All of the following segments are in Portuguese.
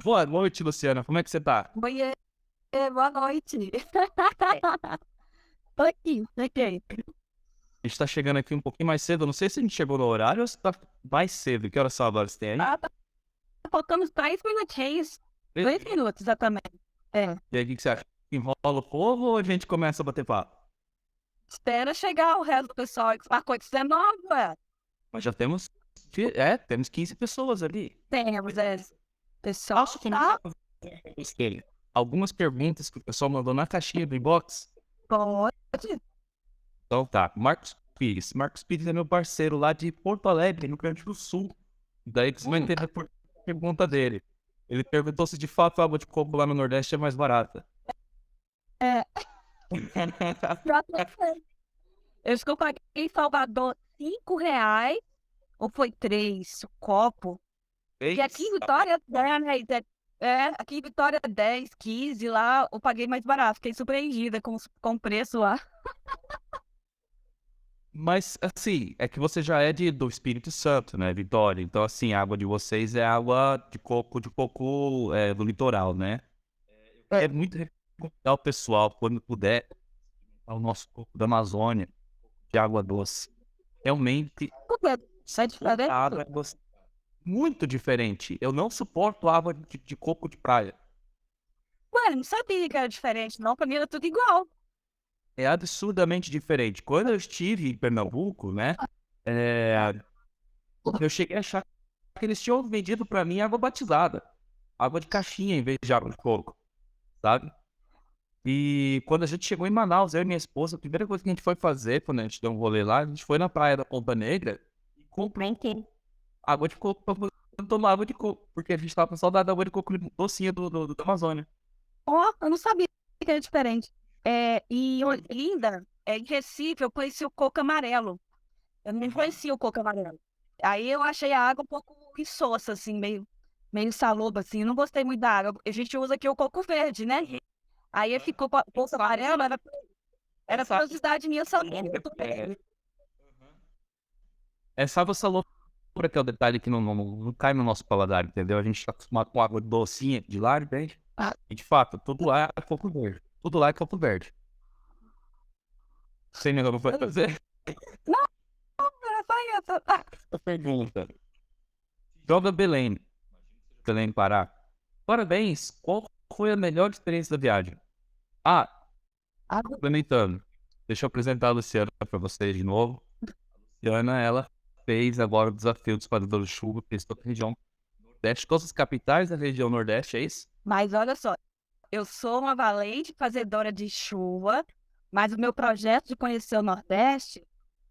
Boa noite, Luciana. Como é que você tá? Oiê, boa noite. Tô aqui, cheguei. A gente tá chegando aqui um pouquinho mais cedo. Não sei se a gente chegou no horário ou se tá mais cedo. Que horas são agora? Você tem aí? Tá faltando 3 minutinhos. 2 minutos, exatamente. É, E aí, o que você acha? Enrola o povo ou a gente começa a bater papo? espera chegar o resto do pessoal que marcou 19, ué. Mas já temos, temos 15 pessoas ali. Temos, pessoal, Posso tá? começar com você? Algumas perguntas que o pessoal mandou na caixinha do inbox. Pode. Então tá, Marcos Pires. Marcos Pires é meu parceiro lá de Porto Alegre, no Rio Grande do Sul. Daí que você vai entender por pergunta dele. Ele perguntou se de fato a água de coco lá no Nordeste é mais barata. É, eu acho que eu paguei em Salvador R$ 5, ou foi 3 o copo. E aqui em Três? Vitória, 10, aqui em Vitória 10, 15, lá eu paguei mais barato. Fiquei surpreendida com o preço lá. Mas, assim, é que você já é do Espírito Santo, né, Vitória? Então, assim, a água de vocês é água de coco do litoral, né? É muito recomendar o pessoal, quando puder, ao nosso coco da Amazônia, de água doce. Realmente, Por quê? É a diferente? água é muito diferente. Eu não suporto água de coco de praia. Ué, não sabia que era diferente, não. Pra mim era tudo igual. É absurdamente diferente. Quando eu estive em Pernambuco, né, é, eu cheguei a achar que eles tinham vendido pra mim água batizada. Água de caixinha em vez de água de coco, sabe? E quando a gente chegou em Manaus, eu e minha esposa, a primeira coisa que a gente foi fazer, quando a gente deu um rolê lá, a gente foi na praia da Ponta Negra e comprou água de coco pra poder tomar água de coco, porque a gente tava com saudade da água de coco docinha da Amazônia. Ó, eu não sabia que era diferente. E em Olinda, em Recife, eu conheci o coco amarelo. Eu não conhecia o coco amarelo. Aí eu achei a água um pouco insossa, assim, meio saloba, assim. Eu não gostei muito da água. A gente usa aqui o coco verde, né? Aí ficou coco amarelo, era curiosidade minha saber. Essa água salobra que é o detalhe que não cai no nosso paladar, entendeu? A gente tá acostumado com água docinha de lá, entende? E de fato, tudo lá é coco verde. Tudo lá é coco verde. Sem negócio pra fazer. Não, era só isso. Essa pergunta. Joga Belém. Belém, Pará. Parabéns. Qual foi a melhor experiência da viagem? Ah, complementando. Deixa eu apresentar a Luciana para vocês de novo. Luciana, ela fez agora o desafio dos Padedores de Chuva, fez toda a região Nordeste, todas as capitais da região Nordeste, é isso? Mas olha só, eu sou uma valente fazedora de chuva, mas o meu projeto de conhecer o Nordeste,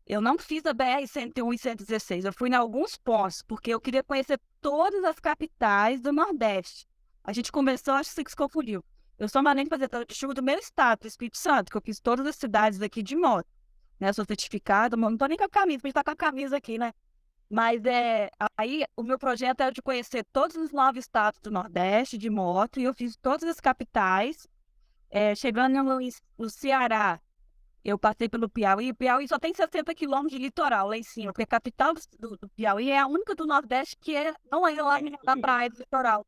eu não fiz a BR-101 e 116. Eu fui em alguns pontos, porque eu queria conhecer todas as capitais do Nordeste. A gente começou, acho que se confundiu. Eu sou uma valente fazedora de chuva do meu estado, do Espírito Santo, que eu fiz todas as cidades aqui de moto, né? Sou certificada, não tô nem com a camisa, a gente tá com a camisa aqui, né? Mas aí o meu projeto era de conhecer todos os 9 estados do Nordeste de moto, e eu fiz todas as capitais. Chegando no Ceará, eu passei pelo Piauí. O Piauí só tem 60 quilômetros de litoral lá em cima, porque a capital do Piauí é a única do Nordeste que não é lá na praia do litoral.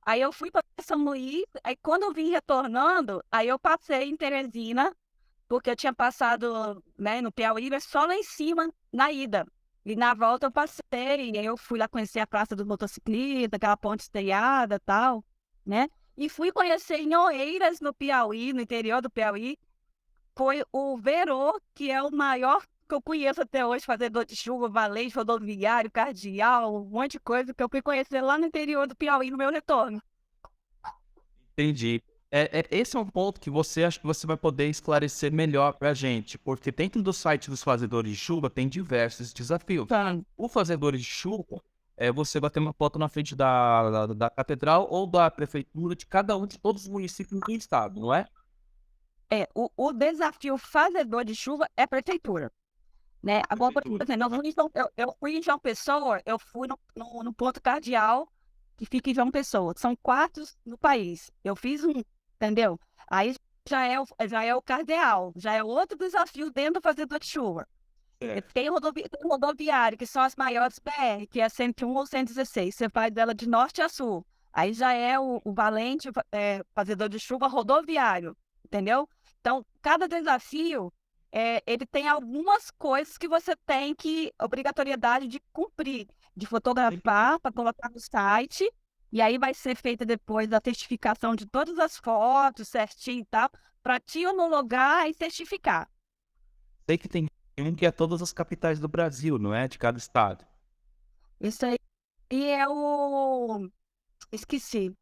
Aí eu fui para São Luís, aí quando eu vim retornando, aí eu passei em Teresina, porque eu tinha passado, né, no Piauí, mas só lá em cima, na ida. E na volta eu passei, e aí eu fui lá conhecer a Praça dos Motociclistas, aquela ponte estreada e tal, né? E fui conhecer em Oeiras, no Piauí, no interior do Piauí. Foi o Verô, que é o maior que eu conheço até hoje, fazedor de chuva, valente, rodoviário, cardeal, um monte de coisa que eu fui conhecer lá no interior do Piauí no meu retorno. Entendi. Esse é um ponto que você acha que você vai poder esclarecer melhor pra gente, porque dentro do site dos fazedores de chuva tem diversos desafios. Tá. O fazedores de chuva é você bater uma foto na frente da catedral ou da prefeitura de cada um de todos os municípios do estado, não é? O desafio fazedor de chuva é a prefeitura, né? Agora, por exemplo, eu fui em João Pessoa, eu fui no ponto cardeal, que fica em João Pessoa. São 4 no país. Eu fiz um, entendeu? Aí já é o cardeal, já é outro desafio dentro do fazedor de chuva. É. Tem rodoviária, que são as maiores BR, que é 101 ou 116. Você vai dela de norte a sul. Aí já é o valente, fazedor de chuva rodoviário, entendeu? Então, cada desafio, ele tem algumas coisas que você tem que, obrigatoriedade de cumprir, de fotografar para colocar no site, e aí vai ser feita depois a certificação de todas as fotos, certinho e tal, para te homologar e certificar. Sei que tem um que é todas as capitais do Brasil, não é? De cada estado. Isso aí é o. Esqueci.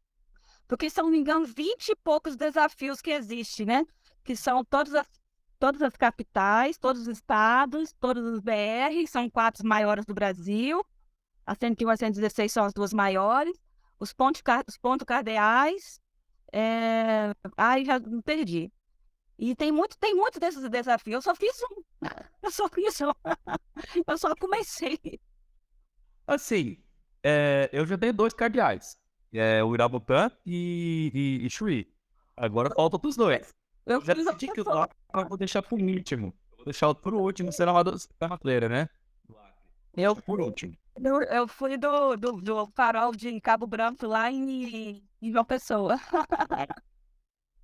Porque, se eu não me engano, 20 e poucos desafios que existem, né? Que são todas as capitais, todos os estados, todos os BR, são quatro os maiores do Brasil. A 101 e a 116 são as duas maiores. Os pontos cardeais. Ai, já me perdi. E tem muito desses desafios. Eu só fiz um. Eu só fiz um. Eu só comecei. Assim, eu já dei 2 cardeais. O Irabutã e Chuí. Agora falta os dois. Eu Eu já fiz decidi que o uma. Acre eu vou deixar por último. Eu vou deixar por último, será uma da Madeira, né? Do Acre. Eu Deixa por último. Eu fui do farol de Cabo Branco lá em João Pessoa.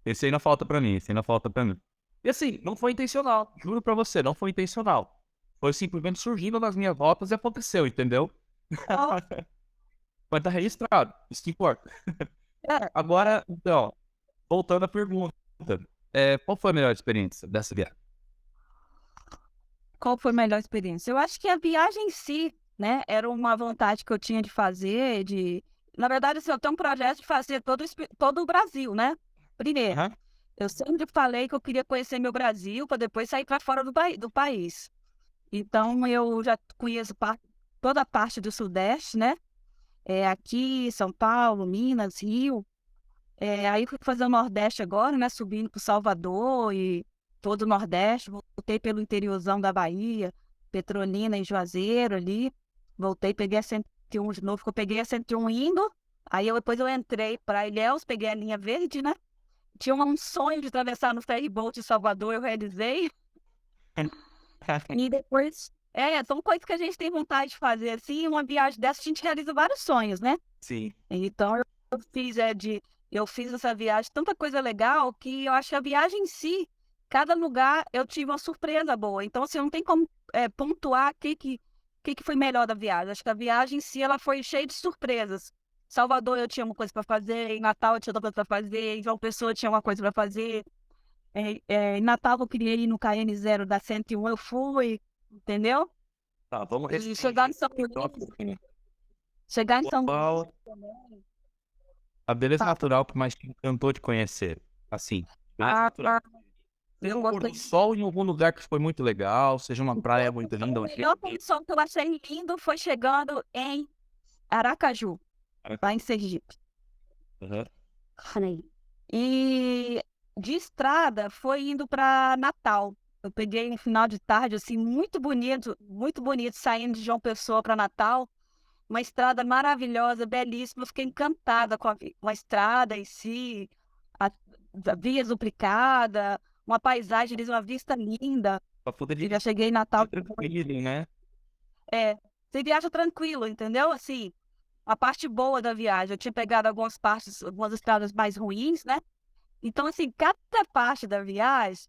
Esse ainda falta pra mim, esse ainda falta pra mim. E assim, não foi intencional. Juro pra você, não foi intencional. Foi simplesmente surgindo nas minhas rotas e aconteceu, entendeu? Ó, Mas tá registrado, isso que importa. Agora, então, voltando à pergunta. Qual foi a melhor experiência dessa viagem? qual foi a melhor experiência? Eu acho que a viagem em si, né, era uma vontade que eu tinha de fazer, Na verdade, assim, eu tenho um projeto de fazer todo o Brasil, né? Primeiro, Aham. eu sempre falei que eu queria conhecer meu Brasil para depois sair para fora do país. Então, eu já conheço toda a parte do Sudeste, né? Aqui, São Paulo, Minas, Rio. Aí fui fazer o Nordeste agora, né? Subindo para Salvador e todo o Nordeste. Voltei pelo interiorzão da Bahia, Petrolina e Juazeiro ali. Voltei, peguei a 101 de novo, porque eu peguei a 101 indo. Depois eu entrei para Ilhéus, peguei a linha verde, né? Tinha um sonho de atravessar no ferryboat de Salvador, eu realizei. E depois, são coisas que a gente tem vontade de fazer, assim. Uma viagem dessa, a gente realiza vários sonhos, né? Sim. Então, fiz, eu fiz essa viagem, tanta coisa legal, que eu acho que a viagem em si, cada lugar eu tive uma surpresa boa. Então, assim, não tem como pontuar o que foi melhor da viagem. Acho que a viagem em si, ela foi cheia de surpresas. Salvador eu tinha uma coisa para fazer, em Natal eu tinha outra coisa para fazer, em João Pessoa eu tinha uma coisa para fazer. Em Natal eu queria ir no KN0 da 101, eu fui, entendeu? Tá, vamos E restringir então chegar em São Luís qual também. a beleza natural que mais te encantou de conhecer. Assim, beleza Ah, natural. Seja eu um pôr gostei. do sol em algum lugar que foi muito legal, seja uma praia muito linda. O melhor som que eu achei lindo foi chegando em Aracaju, lá em Sergipe. Aham. E de estrada foi indo para Natal. Eu peguei um final de tarde, assim, muito bonito, saindo de João Pessoa para Natal. Uma estrada maravilhosa, belíssima. Eu fiquei encantada com a estrada em si, a, a via duplicada, uma paisagem, uma vista linda. Pra poder Eu já dirigir cheguei em Natal. tranquilo, né? Você viaja tranquilo, entendeu? Assim, a parte boa da viagem. Eu tinha pegado algumas partes, algumas estradas mais ruins, né? Então, assim, cada parte da viagem,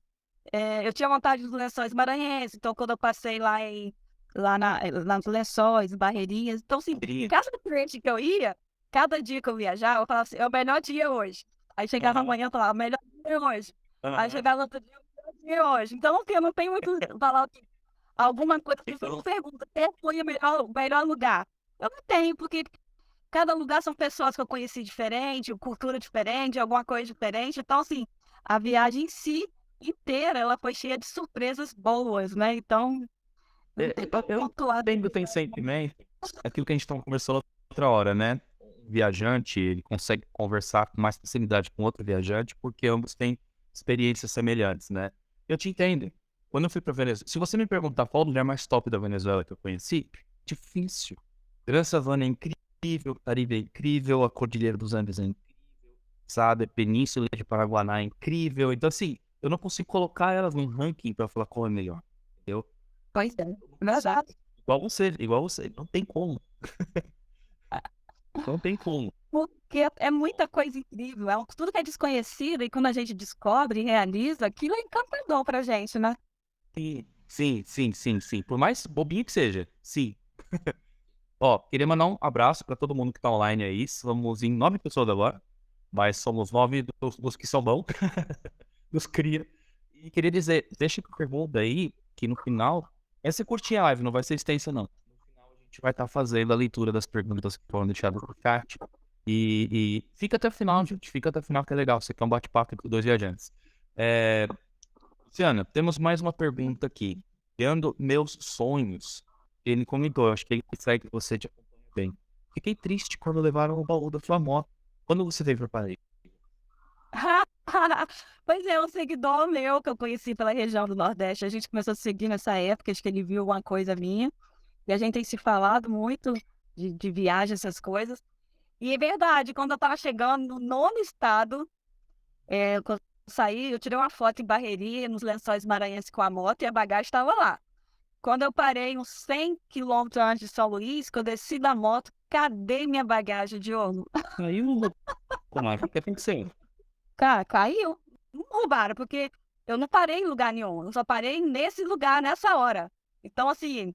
eu tinha vontade dos Lençóis Maranhenses. Então, quando eu passei lá nos Lençóis, Barreirinhas. Então, assim, Poderia. cada frente que eu ia, cada dia que eu viajava, eu falava assim, é o melhor dia hoje. Aí chegava Aham. amanhã, eu falava, o melhor dia hoje. Aí Aham. chegava outro dia, o melhor dia hoje. Então, assim, eu não tenho muito falar alguma coisa que você Então, me pergunta, qual foi o melhor lugar? Eu não tenho, porque cada lugar são pessoas que eu conheci diferente, cultura diferente, alguma coisa diferente. Então, assim, a viagem em si inteira, ela foi cheia de surpresas boas, né? Então, não tem como eu pontuar. entendo, tem sentimento. Aquilo que a gente estava conversando outra hora, né? Um viajante, ele consegue conversar com mais facilidade com outro viajante, porque ambos têm experiências semelhantes, né? Eu te entendo. Quando eu fui para Venezuela, se você me perguntar qual o lugar mais top da Venezuela que eu conheci, difícil. Gran Savana é incrível, o Caribe é incrível, a Cordilheira dos Andes é incrível, sabe? A Península de Paraguaná é incrível. Então, assim, eu não consigo colocar elas num ranking para falar qual é melhor, entendeu? Pois é, verdade. Igual você, não tem como, não tem como. Porque é muita coisa incrível, tudo que é desconhecido e quando a gente descobre e realiza, aquilo é encantador pra gente, né? Sim, sim, sim, sim, sim. Por mais bobinho que seja, sim. Ó, queria mandar um abraço pra todo mundo que tá online aí. Somos em 9 pessoas agora, mas somos 9 dos que são bons, dos cria. E queria dizer, deixa que pergunta aí, que no final, essa é curtinha a live, não vai ser extensa não. No final a gente vai estar fazendo a leitura das perguntas que foram deixadas no chat. E fica até o final, gente. Fica até o final que é legal. Isso aqui é um bate-papo entre dois viajantes. É, Luciana, temos mais uma pergunta aqui. Criando meus sonhos. Ele comentou, acho que ele segue você te acompanha bem. Fiquei triste quando levaram o baú da sua moto. Quando você veio para Paris? Pois é, um seguidor meu que eu conheci pela região do Nordeste. A gente começou a seguir nessa época, acho que ele viu alguma coisa minha. E a gente tem se falado muito de viagem, essas coisas. E é verdade, quando eu tava chegando no nono estado, quando eu saí, eu tirei uma foto em Barreiri, nos Lençóis Maranhenses com a moto, e a bagagem estava lá. Quando eu parei uns 100 quilômetros antes de São Luís, que eu desci da moto, cadê minha bagagem de ouro? Aí o como é que aconteceu? Cara, caiu. Não roubaram, porque eu não parei em lugar nenhum. Eu só parei nesse lugar, nessa hora. Então, assim,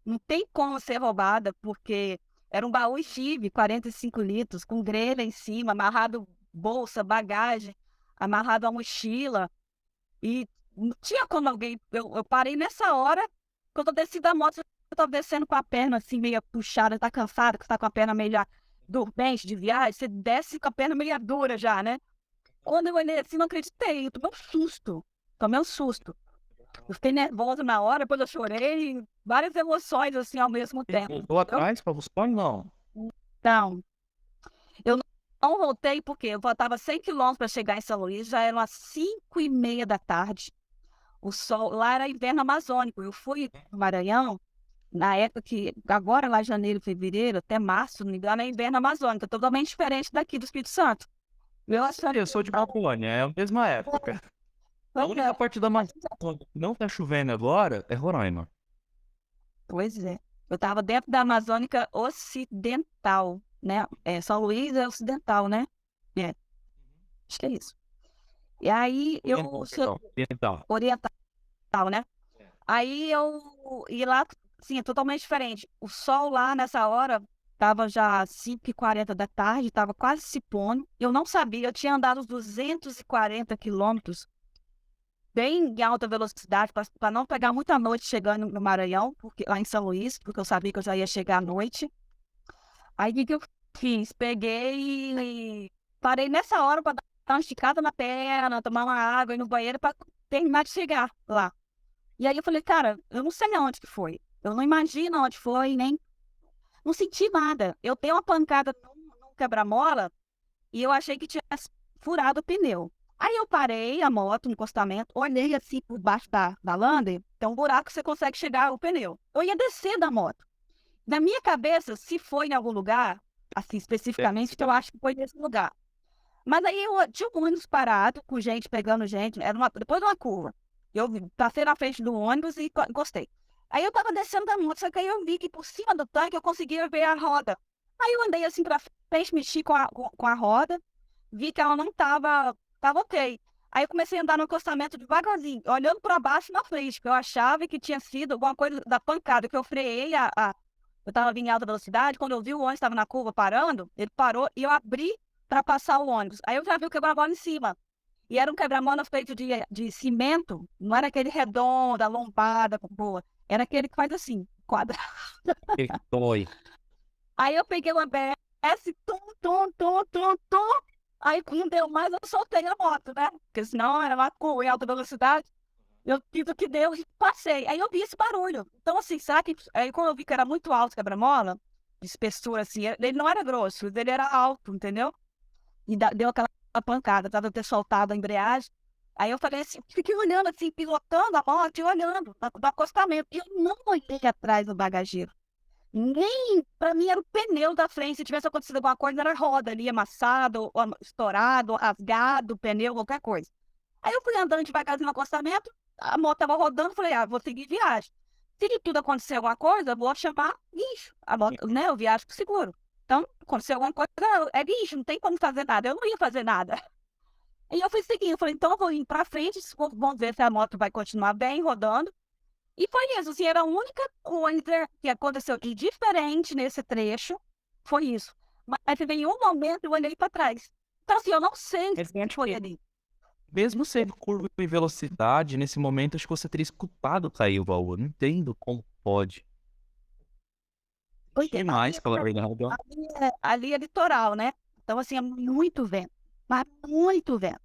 não tem como ser roubada, porque era um baú chive, 45 litros, com grelha em cima, amarrado bolsa, bagagem, amarrado a mochila. E não tinha como alguém. Eu parei nessa hora, quando eu desci da moto, eu estava descendo com a perna assim, meio puxada, tá cansada, que tá com a perna meio dormente de viagem, você desce com a perna meio dura já, né? Quando eu olhei assim, não acreditei, eu tomei um susto. Tomei um susto. Eu fiquei nervosa na hora, depois eu chorei, várias emoções assim ao mesmo Ele tempo. voltou atrás para buscar ou não? Então, eu não voltei porque eu faltava 100 quilômetros para chegar em São Luís, já eram as 5h30 da tarde. O sol, lá era inverno amazônico. Eu fui no Maranhão, na época que, agora lá janeiro, fevereiro, até março, não me engano, é inverno amazônico, é totalmente diferente daqui do Espírito Santo. Eu achando, Eu sou de Pampulhânia, é a mesma época. A única parte da Amazônia que não tá chovendo agora é Roraima. pois é. Eu estava dentro da Amazônica Ocidental, né? São Luís é ocidental, né? É, acho que é isso. E aí eu Oriental, sou perdão. Oriental. oriental, né? Aí e lá, sim, é totalmente diferente. O sol lá nessa hora tava já 5h40 da tarde, tava quase se pondo. Eu não sabia, eu tinha andado uns 240 quilômetros, bem em alta velocidade, para não pegar muita noite chegando no Maranhão, porque, lá em São Luís, porque eu sabia que eu já ia chegar à noite. Aí o que que eu fiz? Peguei e parei nessa hora para dar uma esticada na perna, tomar uma água, ir no banheiro para terminar de chegar lá. E aí eu falei, cara, eu não sei aonde que foi. Eu não imagino onde foi, nem. Não senti nada. Eu dei uma pancada num quebra-mola e eu achei que tinha furado o pneu. Aí eu parei a moto no encostamento, olhei assim por baixo da lâmpada, tem um buraco que você consegue chegar o pneu. Eu ia descer da moto. Na minha cabeça, se foi em algum lugar, assim, especificamente, que eu acho que foi nesse lugar. Mas aí eu tinha um ônibus parado, com gente pegando gente, depois de uma curva. Eu passei na frente do ônibus e encostei. Aí eu tava descendo da moto, só que aí eu vi que por cima do tanque eu conseguia ver a roda. Aí eu andei assim pra frente, mexi com a roda, vi que ela não tava ok. Aí eu comecei a andar no acostamento devagarzinho, olhando para baixo e na frente, porque eu achava que tinha sido alguma coisa da pancada, que eu freiei eu tava vindo em alta velocidade, quando eu vi o ônibus estava na curva parando, ele parou e eu abri para passar o ônibus. Aí eu já vi o quebra-mola em cima. E era um quebra-mola feito de cimento, não era aquele redondo, a lombada, boa. Era aquele que faz assim, quadrado. Que foi. Aí eu peguei uma BS, tum, tum, tum, tum, tum. Aí não deu mais, eu soltei a moto, né? Porque senão era uma curva em alta velocidade. Eu fiz o que deu e passei. Aí eu vi esse barulho. Então, assim, sabe? Aí quando eu vi que era muito alto o quebra-mola, de espessura, assim, ele não era grosso, ele era alto, entendeu? E deu aquela pancada, tava ter soltado a embreagem. Aí eu falei assim, fiquei olhando assim, pilotando a moto e olhando do acostamento. E eu não olhei atrás do bagageiro. Nem, pra mim era o pneu da frente. Se tivesse acontecido alguma coisa, era a roda ali, amassado, ou estourado, rasgado, o pneu, qualquer coisa. Aí eu fui andando devagarzinho no acostamento, a moto tava rodando, falei, vou seguir viagem. Se de tudo acontecer alguma coisa, eu vou chamar guincho, né? Eu viajo com seguro. Então, aconteceu alguma coisa, é guincho, não tem como fazer nada. Eu não ia fazer nada. E eu fui seguindo, eu falei, então eu vou ir pra frente, vamos ver se a moto vai continuar bem, rodando. E foi isso, assim, era a única coisa que aconteceu de diferente nesse trecho, foi isso. Mas em nenhum momento eu olhei para trás. Então, assim, eu não sei o que foi ali. Mesmo sendo curva em velocidade, nesse momento acho que você teria escutado cair o baú. Eu não entendo como pode. Porque Demais, pela verdade. ali é litoral, né? Então, assim, é muito vento, mas muito vento.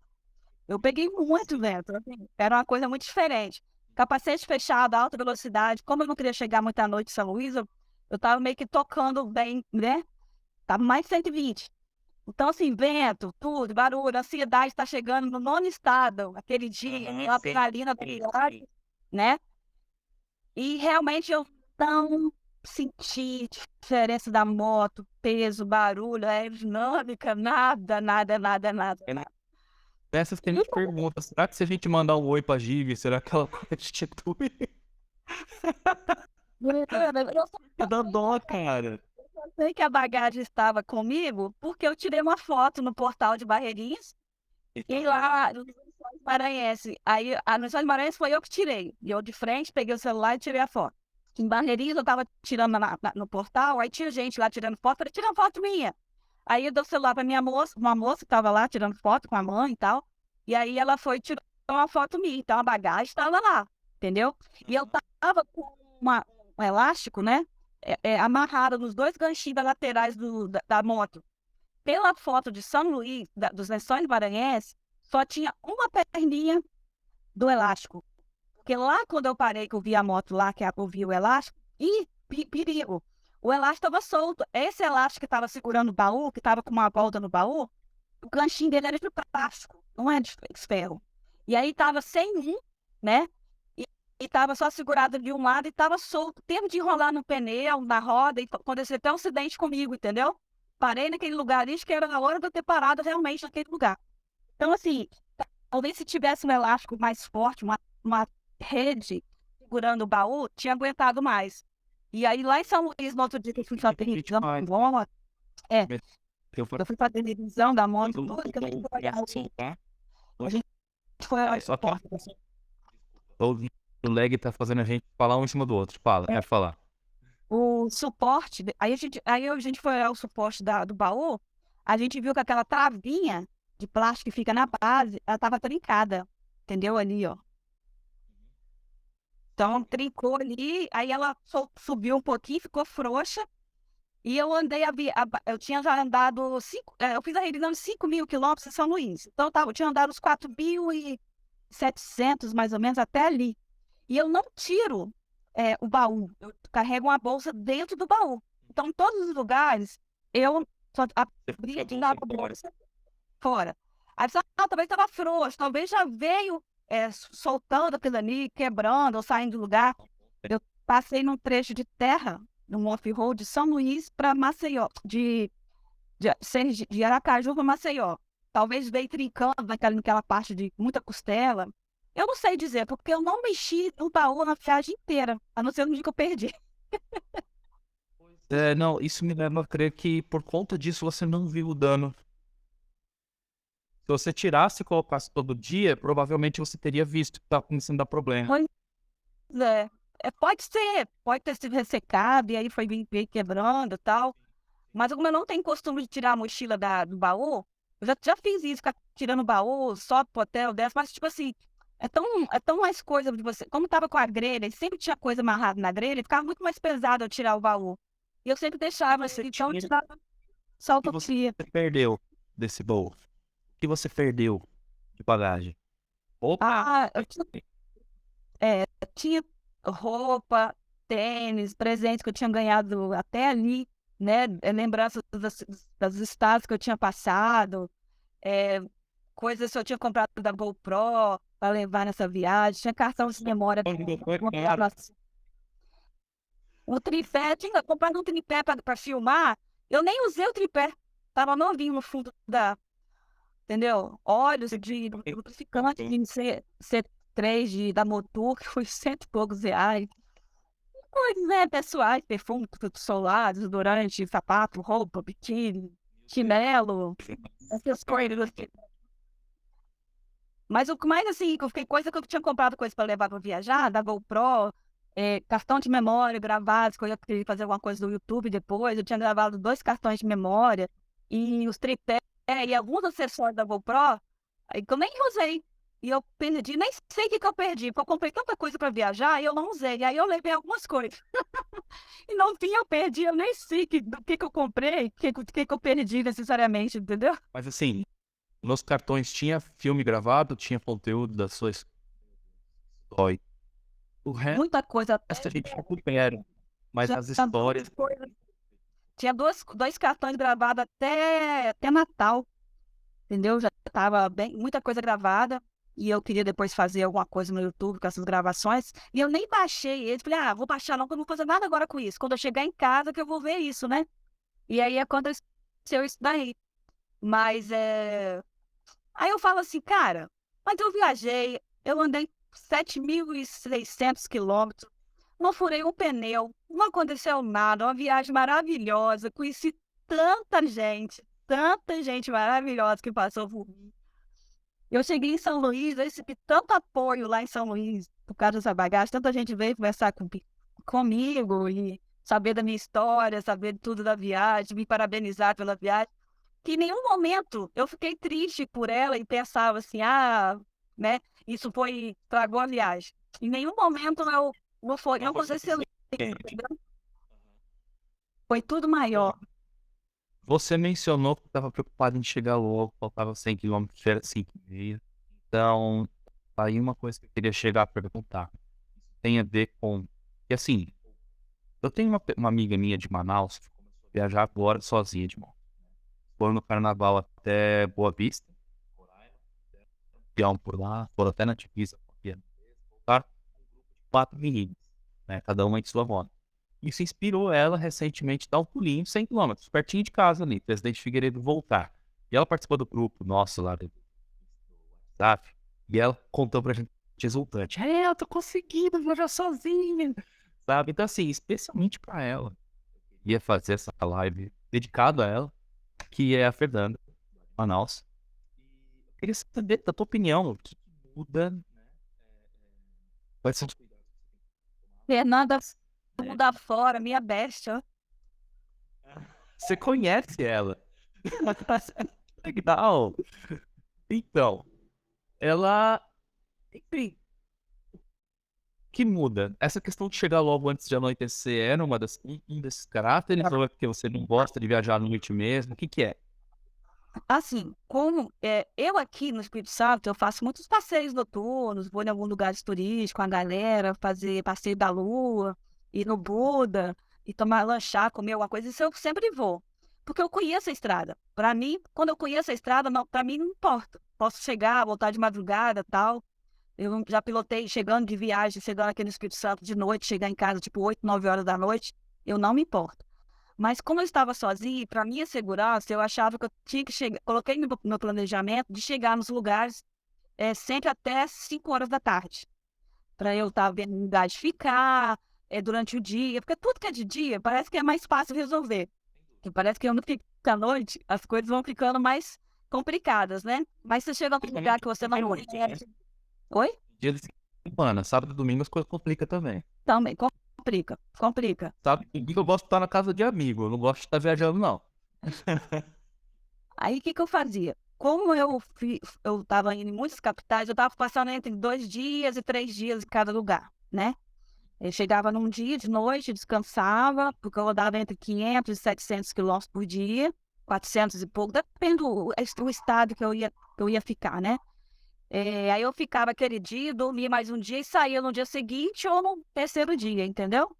Eu peguei muito vento, assim, era uma coisa muito diferente. Capacete fechado, alta velocidade. Como eu não queria chegar muito à noite em São Luís, eu tava meio que tocando bem, né? Tava mais 120. Então, assim, vento, tudo, barulho, ansiedade está chegando no nono estado, aquele dia, a adrenalina brilhante, né? E realmente eu não senti diferença da moto, peso, barulho, aerodinâmica, nada, nada, nada, nada. Essas que a gente pergunta, será que se a gente mandar um oi pra Givi, será que ela constitui? Eu Tá dando dó, cara. só sei que a bagagem estava comigo porque eu tirei uma foto no portal de Barreirinhas e lá no Lençóis Maranhense. Aí a Lençóis Maranhense foi eu que tirei. E eu de frente peguei o celular e tirei a foto. Em Barreirinhas eu tava tirando no portal, aí tinha gente lá tirando foto, falei, tira uma foto minha. Aí eu dei o celular pra minha moça, uma moça que tava lá tirando foto com a mãe e tal. E aí ela foi tirar uma foto minha, então a bagagem estava lá, entendeu? E eu tava com um elástico, né? Amarrado nos dois ganchinhos das laterais da moto. Pela foto de São Luís, dos Lençóis Maranhenses, só tinha uma perninha do elástico. Porque lá, quando eu parei, que eu vi a moto lá, que eu vi o elástico, e perigo, o elástico estava solto. Esse elástico que estava segurando o baú, que estava com uma volta no baú, o ganchinho dele era de plástico, não é de ferro. E aí estava sem um, né? E estava só segurado de um lado e estava solto. Tempo de enrolar no pneu, na roda, e aconteceu até um acidente comigo, entendeu? Parei naquele lugar, isso que era na hora de eu ter parado realmente naquele lugar. Então, assim, talvez se tivesse um elástico mais forte, uma rede segurando o baú, tinha aguentado mais. E aí, lá em São Luís, no outro dia que eu fui fazer revisão da moto, eu fui fazer revisão da moto, tudo, que eu fui olhar assim, a gente foi ao Só que esporte. o lag tá fazendo a gente falar um em cima do outro. Fala, é falar. O suporte, aí a gente foi olhar o suporte do baú, a gente viu que aquela travinha de plástico que fica na base, ela estava trincada, entendeu? Ali, ó. Então, trincou ali, aí ela subiu um pouquinho, ficou frouxa, e eu andei, eu tinha já andado, eu fiz a revisão de 5.000 quilômetros em São Luís. Então, eu tinha andado uns 4.700, mais ou menos, até ali. E eu não tiro o baú, eu carrego uma bolsa dentro do baú. Então, em todos os lugares, eu só abria de dar a bolsa fora. Aí você, talvez estava frouxo, talvez já veio soltando aquilo ali, quebrando ou saindo do lugar. Eu passei num trecho de terra, no off-road de São Luís para Maceió, de Aracaju para Maceió. Talvez veio trincando naquela parte de muita costela. Eu não sei dizer, porque eu não mexi no baú na viagem inteira, a não ser no dia que eu perdi. Não, isso me leva a crer que por conta disso você não viu o dano. Se você tirasse e colocasse todo dia, provavelmente você teria visto que tá começando a dar problema. Pois é. Pode ter sido ressecado e aí foi bem quebrando e tal. Mas como eu não tenho costume de tirar a mochila do baú, eu já fiz isso, ficar tirando o baú, sobe pro hotel, desce, mas tipo assim, é tão mais coisa de você. Como tava com a grelha, e sempre tinha coisa amarrada na grelha, ficava muito mais pesado eu tirar o baú. E eu sempre deixava assim, então eu tirava só O que o você que perdeu desse baú? O que você perdeu de bagagem? Opa! eu tinha roupa, tênis, presentes que eu tinha ganhado até ali, né? Lembranças das estados que eu tinha passado, é, coisas que eu tinha comprado da GoPro para levar nessa viagem, tinha cartão de memória. O tripé, tinha comprado um tripé para filmar, eu nem usei o tripé, tava novinho no fundo entendeu? Óleos de lubrificante de C3 da Motul, que foi cento e poucos reais. Coisas, né, pessoais, perfume, produto solar, desodorante, sapato, roupa, biquíni, chinelo, essas coisas assim. Mas o que mais, assim, que eu fiquei coisa que eu tinha comprado coisa para levar para viajar, da GoPro, cartão de memória gravados, que eu ia querer fazer alguma coisa do YouTube depois. Eu tinha gravado 2 cartões de memória e os tripés e alguns acessórios da GoPro, aí que eu nem usei. E eu perdi, nem sei o que eu perdi, porque eu comprei tanta coisa para viajar e eu não usei. Aí eu levei algumas coisas. E no fim eu perdi, eu nem sei do que eu comprei, que eu perdi necessariamente, entendeu? Mas assim, nos cartões tinha filme gravado, tinha conteúdo das suas histórias. O resto Muita coisa, a gente recupera, mas já as histórias. tinha dois cartões gravados até Natal, entendeu? Já tava bem, muita coisa gravada. E eu queria depois fazer alguma coisa no YouTube com essas gravações. E eu nem baixei eles. Falei, vou baixar não, que eu não vou fazer nada agora com isso. Quando eu chegar em casa que eu vou ver isso, né? E aí aconteceu isso daí. Mas aí eu falo assim, cara, mas eu viajei, eu andei 7.600 quilômetros, não furei um pneu, não aconteceu nada, uma viagem maravilhosa, conheci tanta gente maravilhosa que passou por mim. Eu cheguei em São Luís, eu recebi tanto apoio lá em São Luís, por causa dessa bagagem, tanta gente veio conversar comigo e saber da minha história, saber de tudo da viagem, me parabenizar pela viagem, que em nenhum momento eu fiquei triste por ela e pensava assim, né, isso estragou a viagem. Em nenhum momento não foi excelente, entendeu? Foi tudo maior. Você mencionou que estava preocupado em chegar logo, faltava 100 quilômetros, era 5,5. Então, tá aí uma coisa que eu queria chegar a perguntar. Tem a ver com. E assim, eu tenho uma amiga minha de Manaus que começou a viajar agora sozinha de moto. Foram no carnaval até Boa Vista, peão por lá, foram até na divisa com a Piano. Voltaram com um grupo de 4 meninas, né? Cada uma em sua moto. Isso inspirou ela recentemente a dar um pulinho 100 quilômetros, pertinho de casa ali, Presidente Figueiredo voltar. E ela participou do grupo nosso lá do WhatsApp, e ela contou pra gente exultante: eu tô conseguindo viajar sozinha, sabe? Então, assim, especialmente pra ela, ia fazer essa live dedicado a ela, que é a Fernanda, de Manaus. E eu queria saber da tua opinião, o que muda, quais são os cuidados Fernanda, que você tem, mundo fora, minha bestia. né? Você conhece ela. Legal. Então, ela, enfim, que muda? Essa questão de chegar logo antes de anoitecer era um desses caráteres, ou é porque você não gosta de viajar à noite mesmo? O que que é? Assim, como eu aqui no Espírito Santo, eu faço muitos passeios noturnos, vou em alguns lugares turísticos com a galera, fazer passeio da Lua, ir no Buda, e tomar lanchar, comer alguma coisa, isso eu sempre vou. Porque eu conheço a estrada. Para mim, quando eu conheço a estrada, para mim não importa. Posso chegar, voltar de madrugada, tal. Eu já pilotei chegando de viagem, chegando aqui no Espírito Santo de noite, chegar em casa tipo 8, 9 horas da noite, eu não me importo. Mas como eu estava sozinha, para minha segurança, eu achava que eu tinha que chegar. Coloquei no meu planejamento de chegar nos lugares sempre até 5 horas da tarde. Para eu estar vendo um lugar de ficar durante o dia. Porque tudo que é de dia parece que é mais fácil resolver. Porque parece que quando fica à noite, as coisas vão ficando mais complicadas, né? Mas você chega num lugar que você não conhece. Oi? Dia de semana, sábado e domingo as coisas complicam também. Também, complica, complica. Sábado e domingo eu gosto de estar na casa de amigo, eu não gosto de estar viajando, não. Aí, o que que eu fazia? Como eu estava indo em muitas capitais, eu estava passando entre 2 dias e 3 dias em cada lugar, né? Eu chegava num dia de noite, descansava, porque eu rodava entre 500 e 700 quilômetros por dia, 400 e pouco, depende do estado que eu ia ficar, né? Aí eu ficava aquele dia, dormia mais um dia e saía no dia seguinte ou no terceiro dia, entendeu?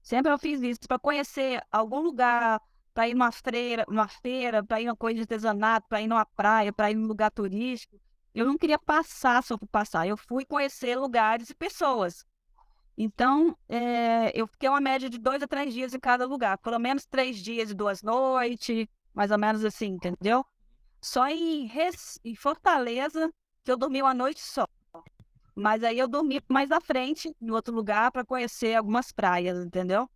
Sempre eu fiz isso para conhecer algum lugar, para ir numa feira, para ir numa coisa de artesanato, para ir numa praia, para ir num lugar turístico. Eu não queria passar só por passar. Eu fui conhecer lugares e pessoas. Então, eu fiquei uma média de 2 a 3 dias em cada lugar. Pelo menos 3 dias e 2 noites, mais ou menos assim, entendeu? Só em Fortaleza que eu dormi uma noite só. Mas aí eu dormi mais à frente, em outro lugar, para conhecer algumas praias, entendeu?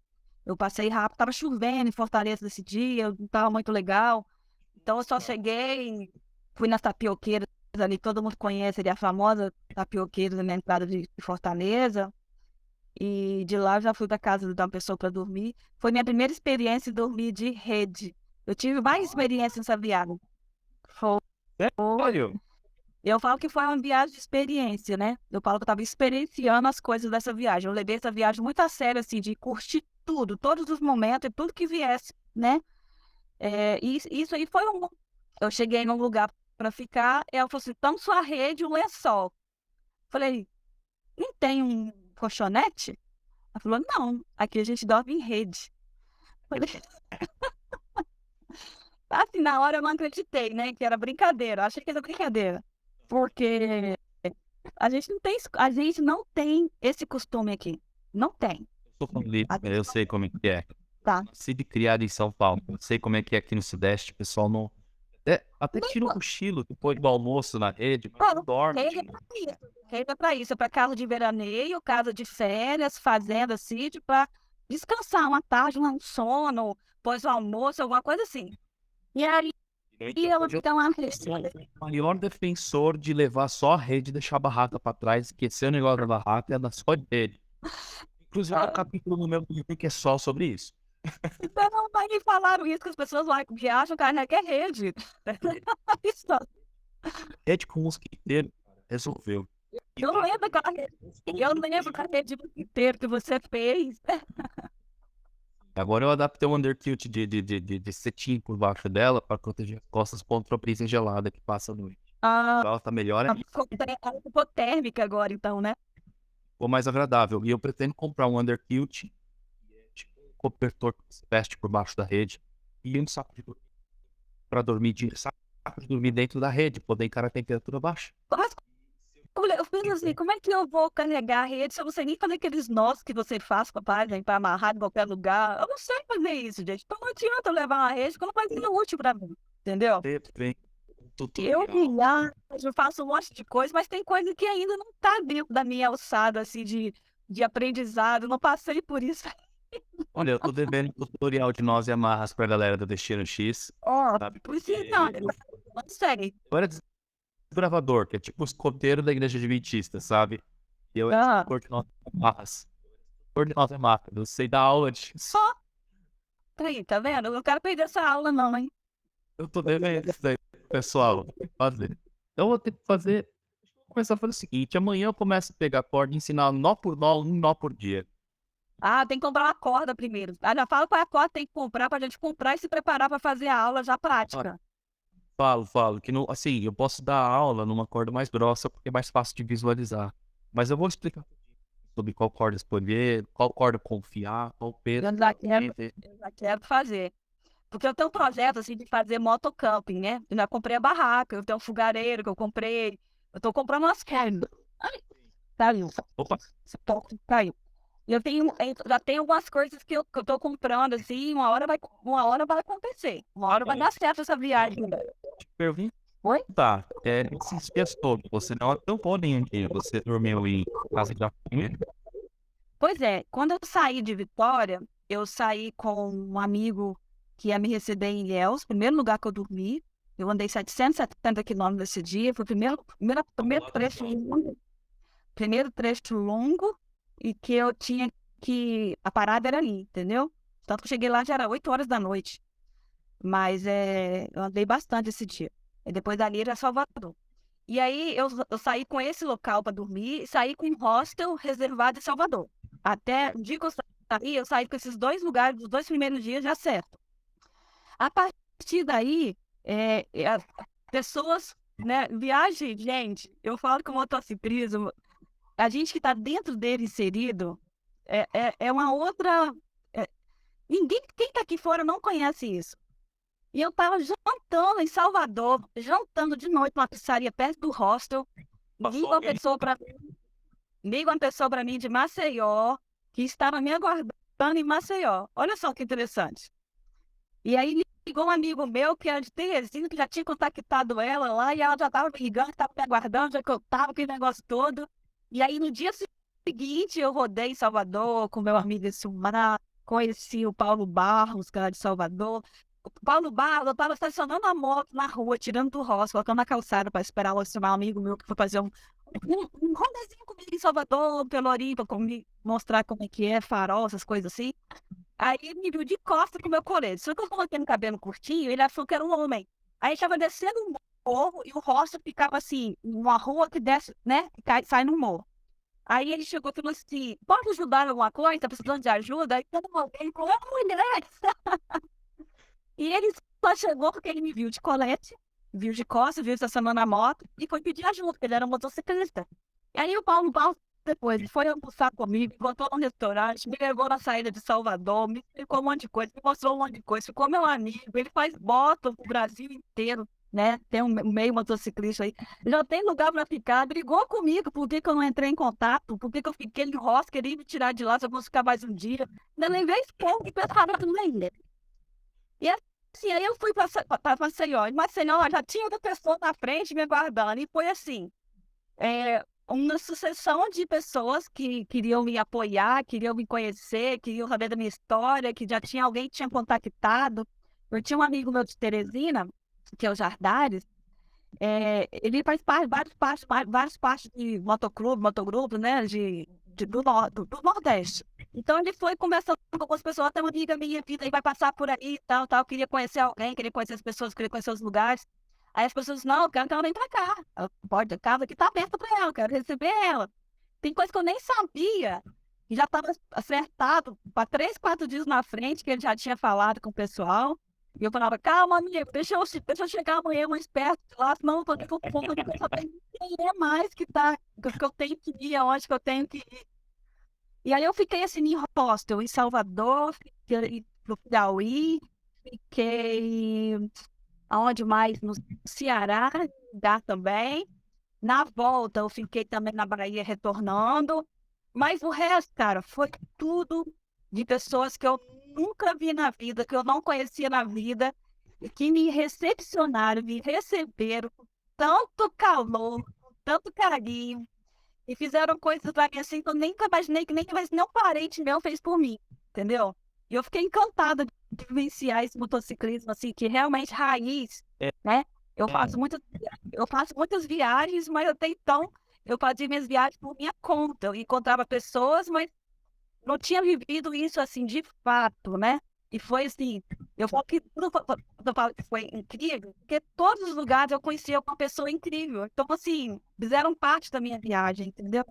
Eu passei rápido, tava chovendo em Fortaleza nesse dia, não tava muito legal. Então eu só cheguei, fui nas tapioqueiras ali, todo mundo conhece ali a famosa tapioqueira na entrada de Fortaleza. E de lá eu já fui para casa de uma pessoa para dormir. Foi minha primeira experiência em dormir de rede. Eu tive mais experiência nessa viagem. Foi. Sério? Eu falo que foi uma viagem de experiência, né? Eu falo que eu estava experienciando as coisas dessa viagem. Eu levei essa viagem muito a sério, assim, de curtir tudo, todos os momentos e tudo que viesse, né? E isso aí foi um. Eu cheguei num lugar para ficar, e ela falou assim: toma sua rede, um lençol. Falei: não tem um colchonete? Ela falou: não, aqui a gente dorme em rede. Falei, assim, na hora eu não acreditei, né? Que era brincadeira. Eu achei que era brincadeira. Porque a gente não tem esse costume aqui. Não tem. Sou paulista, eu sei como é que é. Tá. Nascido e criado em São Paulo. Eu sei como é que é aqui no Sudeste, o pessoal não. Até tira um cochilo depois do almoço na rede, mas não dorme. Rede é pra isso. Rede é pra isso. É pra casa de veraneio, casa de férias, fazenda, sítio, pra descansar uma tarde, um sono, pós o almoço, alguma coisa assim. E aí eu então a O maior defensor de levar só a rede e deixar a barraca pra trás, esquecer o negócio da barraca, é só dele. Inclusive, há um capítulo no meu livro que é só sobre isso. Então, não, mas me falaram isso, que as pessoas lá que acham que a é rede. Isso. Rede com mosquiteiro, resolveu. Eu lembro daquela rede. Eu lembro da rede inteira que você fez. Agora eu adaptei um underkilt de cetim por baixo dela para proteger as costas contra a brisa gelada que passa à noite. Ah, Ela tá melhor, ficou térmica agora, então, né? ficou mais agradável. E eu pretendo comprar um underkilt, tipo um cobertor que se veste por baixo da rede, e um saco de dormir para dormir saco de dormir dentro da rede, poder encarar a temperatura baixa. Mas eu fiz assim, como é que eu vou carregar a rede se eu não sei nem fazer aqueles nós que você faz com a página para amarrar em qualquer lugar? Eu não sei fazer isso, gente. Então não adianta eu levar uma rede que não vai ser útil para mim, entendeu? Vem um Eu tutorial. viajo, faço um monte de coisa, mas tem coisa que ainda não tá dentro da minha alçada, assim, de aprendizado. Eu não passei por isso. Olha, eu tô devendo um tutorial de nós e amarras pra galera do Destino X, Ó, sabe? por isso não, não sei. Eu era desbravador, que é tipo o escoteiro da igreja adventista, sabe? E eu era Ah, coordenador de amarras. Coordenador de amarras, eu sei dar aula de... só. Aí, tá vendo? Eu não quero perder essa aula, não, hein? Eu tô devendo isso daí, pessoal. Tem que fazer. Então eu vou ter que fazer... Vou começar a fazer o seguinte, amanhã eu começo a pegar a corda e ensinar nó por nó, um nó por dia. Ah, tem que comprar uma corda primeiro. Ah, já fala qual é a corda que tem que comprar pra gente comprar e se preparar pra fazer a aula já prática. Falo, que não, assim, eu posso dar aula numa corda mais grossa porque é mais fácil de visualizar. Mas eu vou explicar sobre qual corda escolher, qual corda confiar, qual peso. Eu já quero fazer. Porque eu tenho um projeto, assim, de fazer motocamping, né? Eu já comprei a barraca, eu tenho um fogareiro que eu comprei. Eu tô comprando umas coisas. Ai, caiu. Opa, Esse toque caiu. E já tenho algumas coisas que eu tô comprando, assim, uma hora vai acontecer. Uma hora vai dar certo essa viagem. pergunta. Oi? Tá, esses dias todos, você não pôde nenhum dia, você dormiu em casa de família? Pois é, quando eu saí de Vitória, eu saí com um amigo que ia me receber em Ilhéus, primeiro lugar que eu dormi. Eu andei 770 quilômetros nesse dia, foi o primeiro trecho longo e que eu tinha que... A parada era ali, entendeu? Tanto que eu cheguei lá já era 8 horas da noite. Mas eu andei bastante esse dia. E depois dali era Salvador. E aí eu saí com esse local para dormir e saí com um hostel reservado em Salvador. Até o dia que eu saí com esses dois lugares, os 2 primeiros dias já certo. A partir daí, as pessoas, né, viagem, gente, eu falo que o motociclismo, a gente que está dentro dele inserido, é uma outra. Quem está aqui fora não conhece isso. E eu estava jantando em Salvador, jantando de noite numa pizzaria perto do hostel. Liga uma pessoa para mim de Maceió, que estava me aguardando em Maceió. Olha só que interessante. E aí ligou um amigo meu, que era de Teresina, que já tinha contactado ela lá, e ela já estava me ligando, estava me aguardando, já que eu estava, aquele negócio todo. E aí, no dia seguinte, eu rodei em Salvador com meu amigo Silmar, conheci o Paulo Barros, que era de Salvador. O Paulo Barros, eu estava estacionando a moto na rua, tirando do rosto, colocando na calçada para esperar o um amigo meu que foi fazer um rolezinho comigo em Salvador, Pelourinho, para me mostrar como é que é, farol, essas coisas assim. Aí ele me viu de costas com o meu colete. Só que eu coloquei no cabelo curtinho, ele achou que era um homem. Aí estava descendo um morro e o rosto ficava assim, uma rua que desce, né? E sai no morro. Aí ele chegou e falou assim: pode ajudar em alguma coisa? Tá precisando de ajuda? Aí todo mundo ele falou: mulher! E ele só chegou porque ele me viu de colete, viu de costas, viu estacionando a moto e foi pedir ajuda, porque ele era um motociclista. E aí o Paulo depois ele foi almoçar comigo, botou no restaurante, me levou na saída de Salvador, me explicou um monte de coisa, me mostrou um monte de coisa, ficou meu amigo, ele faz moto pro Brasil inteiro, né? Tem um meio motociclista aí. Já tem lugar para ficar, brigou comigo, por que eu não entrei em contato, por que eu fiquei no rosto, queria me tirar de lá, se eu fosse ficar mais um dia. Ainda levei esse povo que pensaram também, né? E assim, aí eu fui para Maceió. Em Maceió já tinha outra pessoa na frente me aguardando. E foi assim, uma sucessão de pessoas que queriam me apoiar, queriam me conhecer, queriam saber da minha história, que já tinha alguém que tinha contactado. Eu tinha um amigo meu de Teresina, que é o Jardares, ele faz várias partes de motoclube, motogrupo, né, do Nordeste. Então ele foi conversando com algumas pessoas, até uma amiga minha vida, e vai passar por aí e tal, tal, queria conhecer alguém, queria conhecer as pessoas, queria conhecer os lugares. Aí as pessoas, não, eu quero que ela venha pra cá. A casa aqui tá aberta pra ela, eu quero receber ela. Tem coisa que eu nem sabia, que já estava acertado para 3, 4 dias na frente, que ele já tinha falado com o pessoal. E eu falava: calma, amigo, deixa eu chegar amanhã mais perto de lá, senão eu vou ter confuso, eu só tenho que entender mais que eu tenho que ir, aonde que eu tenho que ir. E aí eu fiquei assim em hostel, em Salvador, fiquei no Piauí, fiquei aonde mais? No Ceará, lugar também. Na volta, eu fiquei também na Bahia retornando. Mas o resto, cara, foi tudo de pessoas que eu nunca vi na vida, que eu não conhecia na vida, e que me recepcionaram, me receberam com tanto calor, com tanto carinho, e fizeram coisas pra mim assim que eu nem imaginei que nem um parente meu fez por mim, entendeu? E eu fiquei encantada de vivenciar esse motociclismo, assim, que realmente raiz, né? Eu faço muitas viagens, mas até então eu fazia minhas viagens por minha conta. Eu encontrava pessoas, mas não tinha vivido isso assim de fato, né? E foi assim, eu falo que tudo eu falo que foi incrível, porque todos os lugares eu conhecia uma pessoa incrível. Então, assim, fizeram parte da minha viagem, entendeu?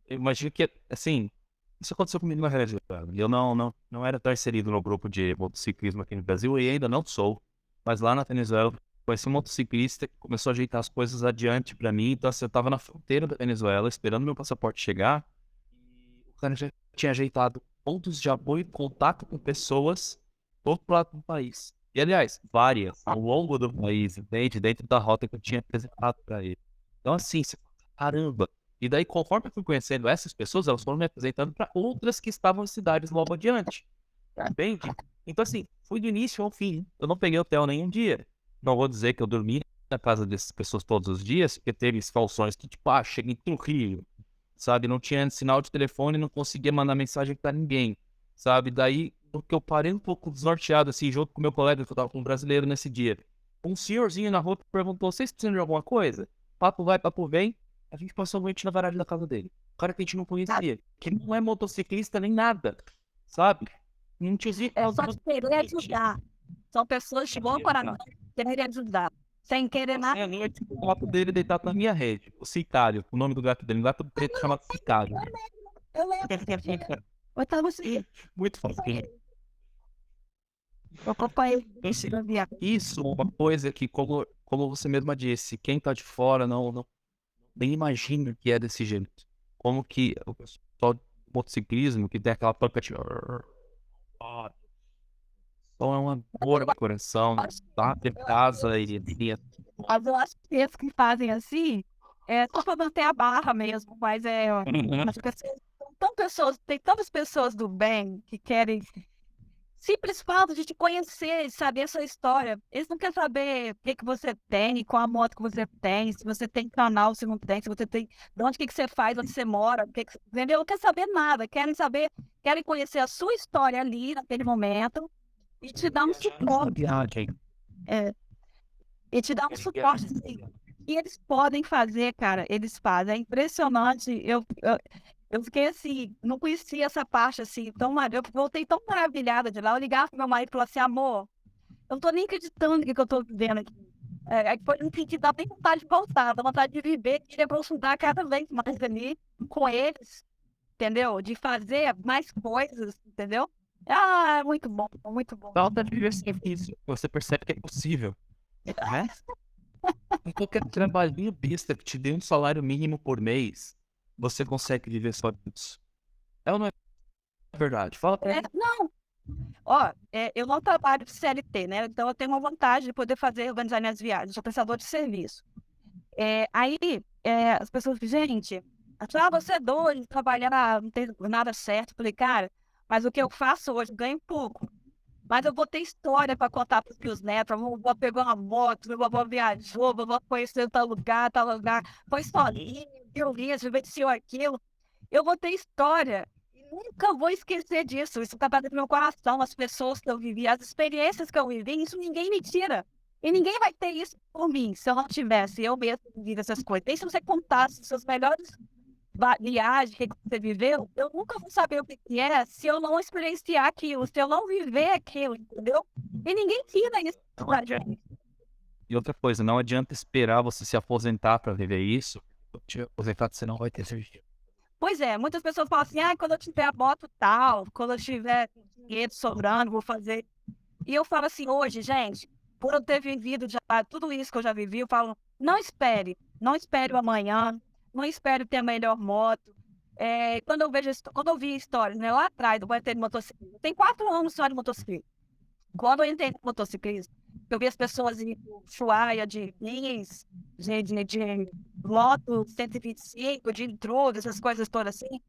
Eu imagino que, assim, isso aconteceu comigo na Venezuela. Eu não era tão inserido no grupo de motociclismo aqui no Brasil e ainda não sou. Mas lá na Venezuela, conheci um motociclista que começou a ajeitar as coisas adiante pra mim. Então, assim, eu tava na fronteira da Venezuela, esperando meu passaporte chegar. E o cara já tinha ajeitado pontos de apoio e contato com pessoas do outro lado do país. E, aliás, várias, ao longo do país, entende? Dentro da rota que eu tinha apresentado pra ele. Então, assim, você fala, caramba. E daí, conforme eu fui conhecendo essas pessoas, elas foram me apresentando para outras que estavam em cidades logo adiante. Entende? Então, assim, fui do início ao fim. Eu não peguei hotel nenhum dia. Não vou dizer que eu dormi na casa dessas pessoas todos os dias, porque teve falsões que, tipo, cheguei em Rio, sabe? Não tinha sinal de telefone, não conseguia mandar mensagem para ninguém, sabe? Daí, porque eu parei um pouco desnorteado, assim, junto com meu colega, que eu tava com um brasileiro nesse dia. Um senhorzinho na rua perguntou: vocês precisam de alguma coisa? Papo vai, papo vem. A gente passou a noite na varanda da casa dele. O cara que a gente não conhecia, que não é motociclista nem nada, sabe? Não tinha Eu só querer ajudar. São pessoas de bom coração que querem ajudar, sem querer nada. Sem a noite, o gato dele deitado na minha rede. O Sicário, o nome do gato dele, um gato preto chamado Sicário. Eu lembro. Eu tava assim, Muito fofinho. eu acompanhei esse viagem. Isso é uma coisa que, como você mesma disse, quem tá de fora não nem imagina que é desse jeito. Como que o pessoal do motociclismo, que tem aquela panca de... Só é uma dor no coração, tá? De casa e... Mas eu acho que esses que fazem assim, só para manter a barra mesmo, mas as pessoas, tem tantas pessoas do bem que querem simples fato de te conhecer, de saber a sua história. Eles não querem saber o que que você tem, qual a moto que você tem, se você tem canal, se não tem, se você tem, de onde que você faz, onde você mora, entendeu? Não quer saber nada, querem conhecer a sua história ali, naquele momento, e te dar um suporte. É, e te dar um suporte, assim. E eles podem fazer, cara, eles fazem. É impressionante. Eu fiquei assim, não conhecia essa parte assim, eu voltei tão maravilhada de lá. Eu ligava pro meu marido e falava assim, amor, eu não tô nem acreditando no que eu tô vivendo aqui. Foi um que dá nem vontade de voltar, dá vontade de viver, de aprofundar cada vez mais ali com eles, entendeu? De fazer mais coisas, entendeu? Ah, é muito bom, muito bom. Falta de viver isso. Você percebe que é possível, né? Com qualquer trabalhinho besta que te dê um salário mínimo por mês, você consegue viver só disso. É ou não é verdade? Fala pra mim. Não, ó, eu não trabalho de CLT, né? Então eu tenho uma vantagem de poder organizar minhas viagens, eu sou prestador de serviço. Aí as pessoas dizem, gente, você é doido de trabalhar, não tem nada certo. Eu falei, cara, mas o que eu faço hoje, eu ganho pouco. Mas eu vou ter história para contar para os meus netos. Eu vou pegar uma moto, meu avô viajou, meu avô conheceu tal lugar, foi sozinho, viu isso, vivenciou aquilo. Eu vou ter história. E nunca vou esquecer disso. Isso está dentro do meu coração, as pessoas que eu vivi, as experiências que eu vivi, isso ninguém me tira. E ninguém vai ter isso por mim, se eu não tivesse, eu mesmo vivido essas coisas. Nem se você contasse os seus melhores viagens que você viveu, eu nunca vou saber o que que é se eu não experienciar aquilo, se eu não viver aquilo, entendeu? E ninguém tira isso pra gente. E outra coisa, não adianta esperar você se aposentar para viver isso. Quando te aposentar, você não vai ter energia. Pois é, muitas pessoas falam assim, quando eu tiver a moto tal, quando eu tiver dinheiro sobrando, vou fazer. E eu falo assim, hoje, gente, por eu ter vivido já tudo isso que eu já vivi, eu falo, não espere o amanhã, não espere ter a melhor moto. Quando eu vi histórias, né, lá atrás, do ter de motocicleta, tem 4 anos só de motocicleta. Quando eu entrei no motociclismo, eu vi as pessoas indo chuaia de bis, de moto 125, de intrudo, essas coisas todas assim.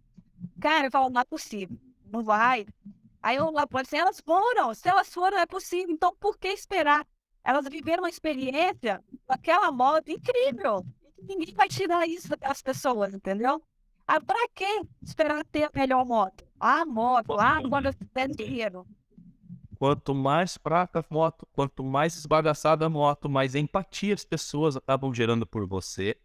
Cara, eu falo, não é possível, não vai. Aí eu lá, assim, se elas foram, é possível, então por que esperar? Elas viveram uma experiência com aquela moto incrível. Ninguém vai tirar isso das pessoas, entendeu? Pra que esperar ter a melhor moto? A moto, quando eu tiver dinheiro. Quanto mais fraca a moto, quanto mais esbagaçada a moto, mais empatia as pessoas acabam gerando por você,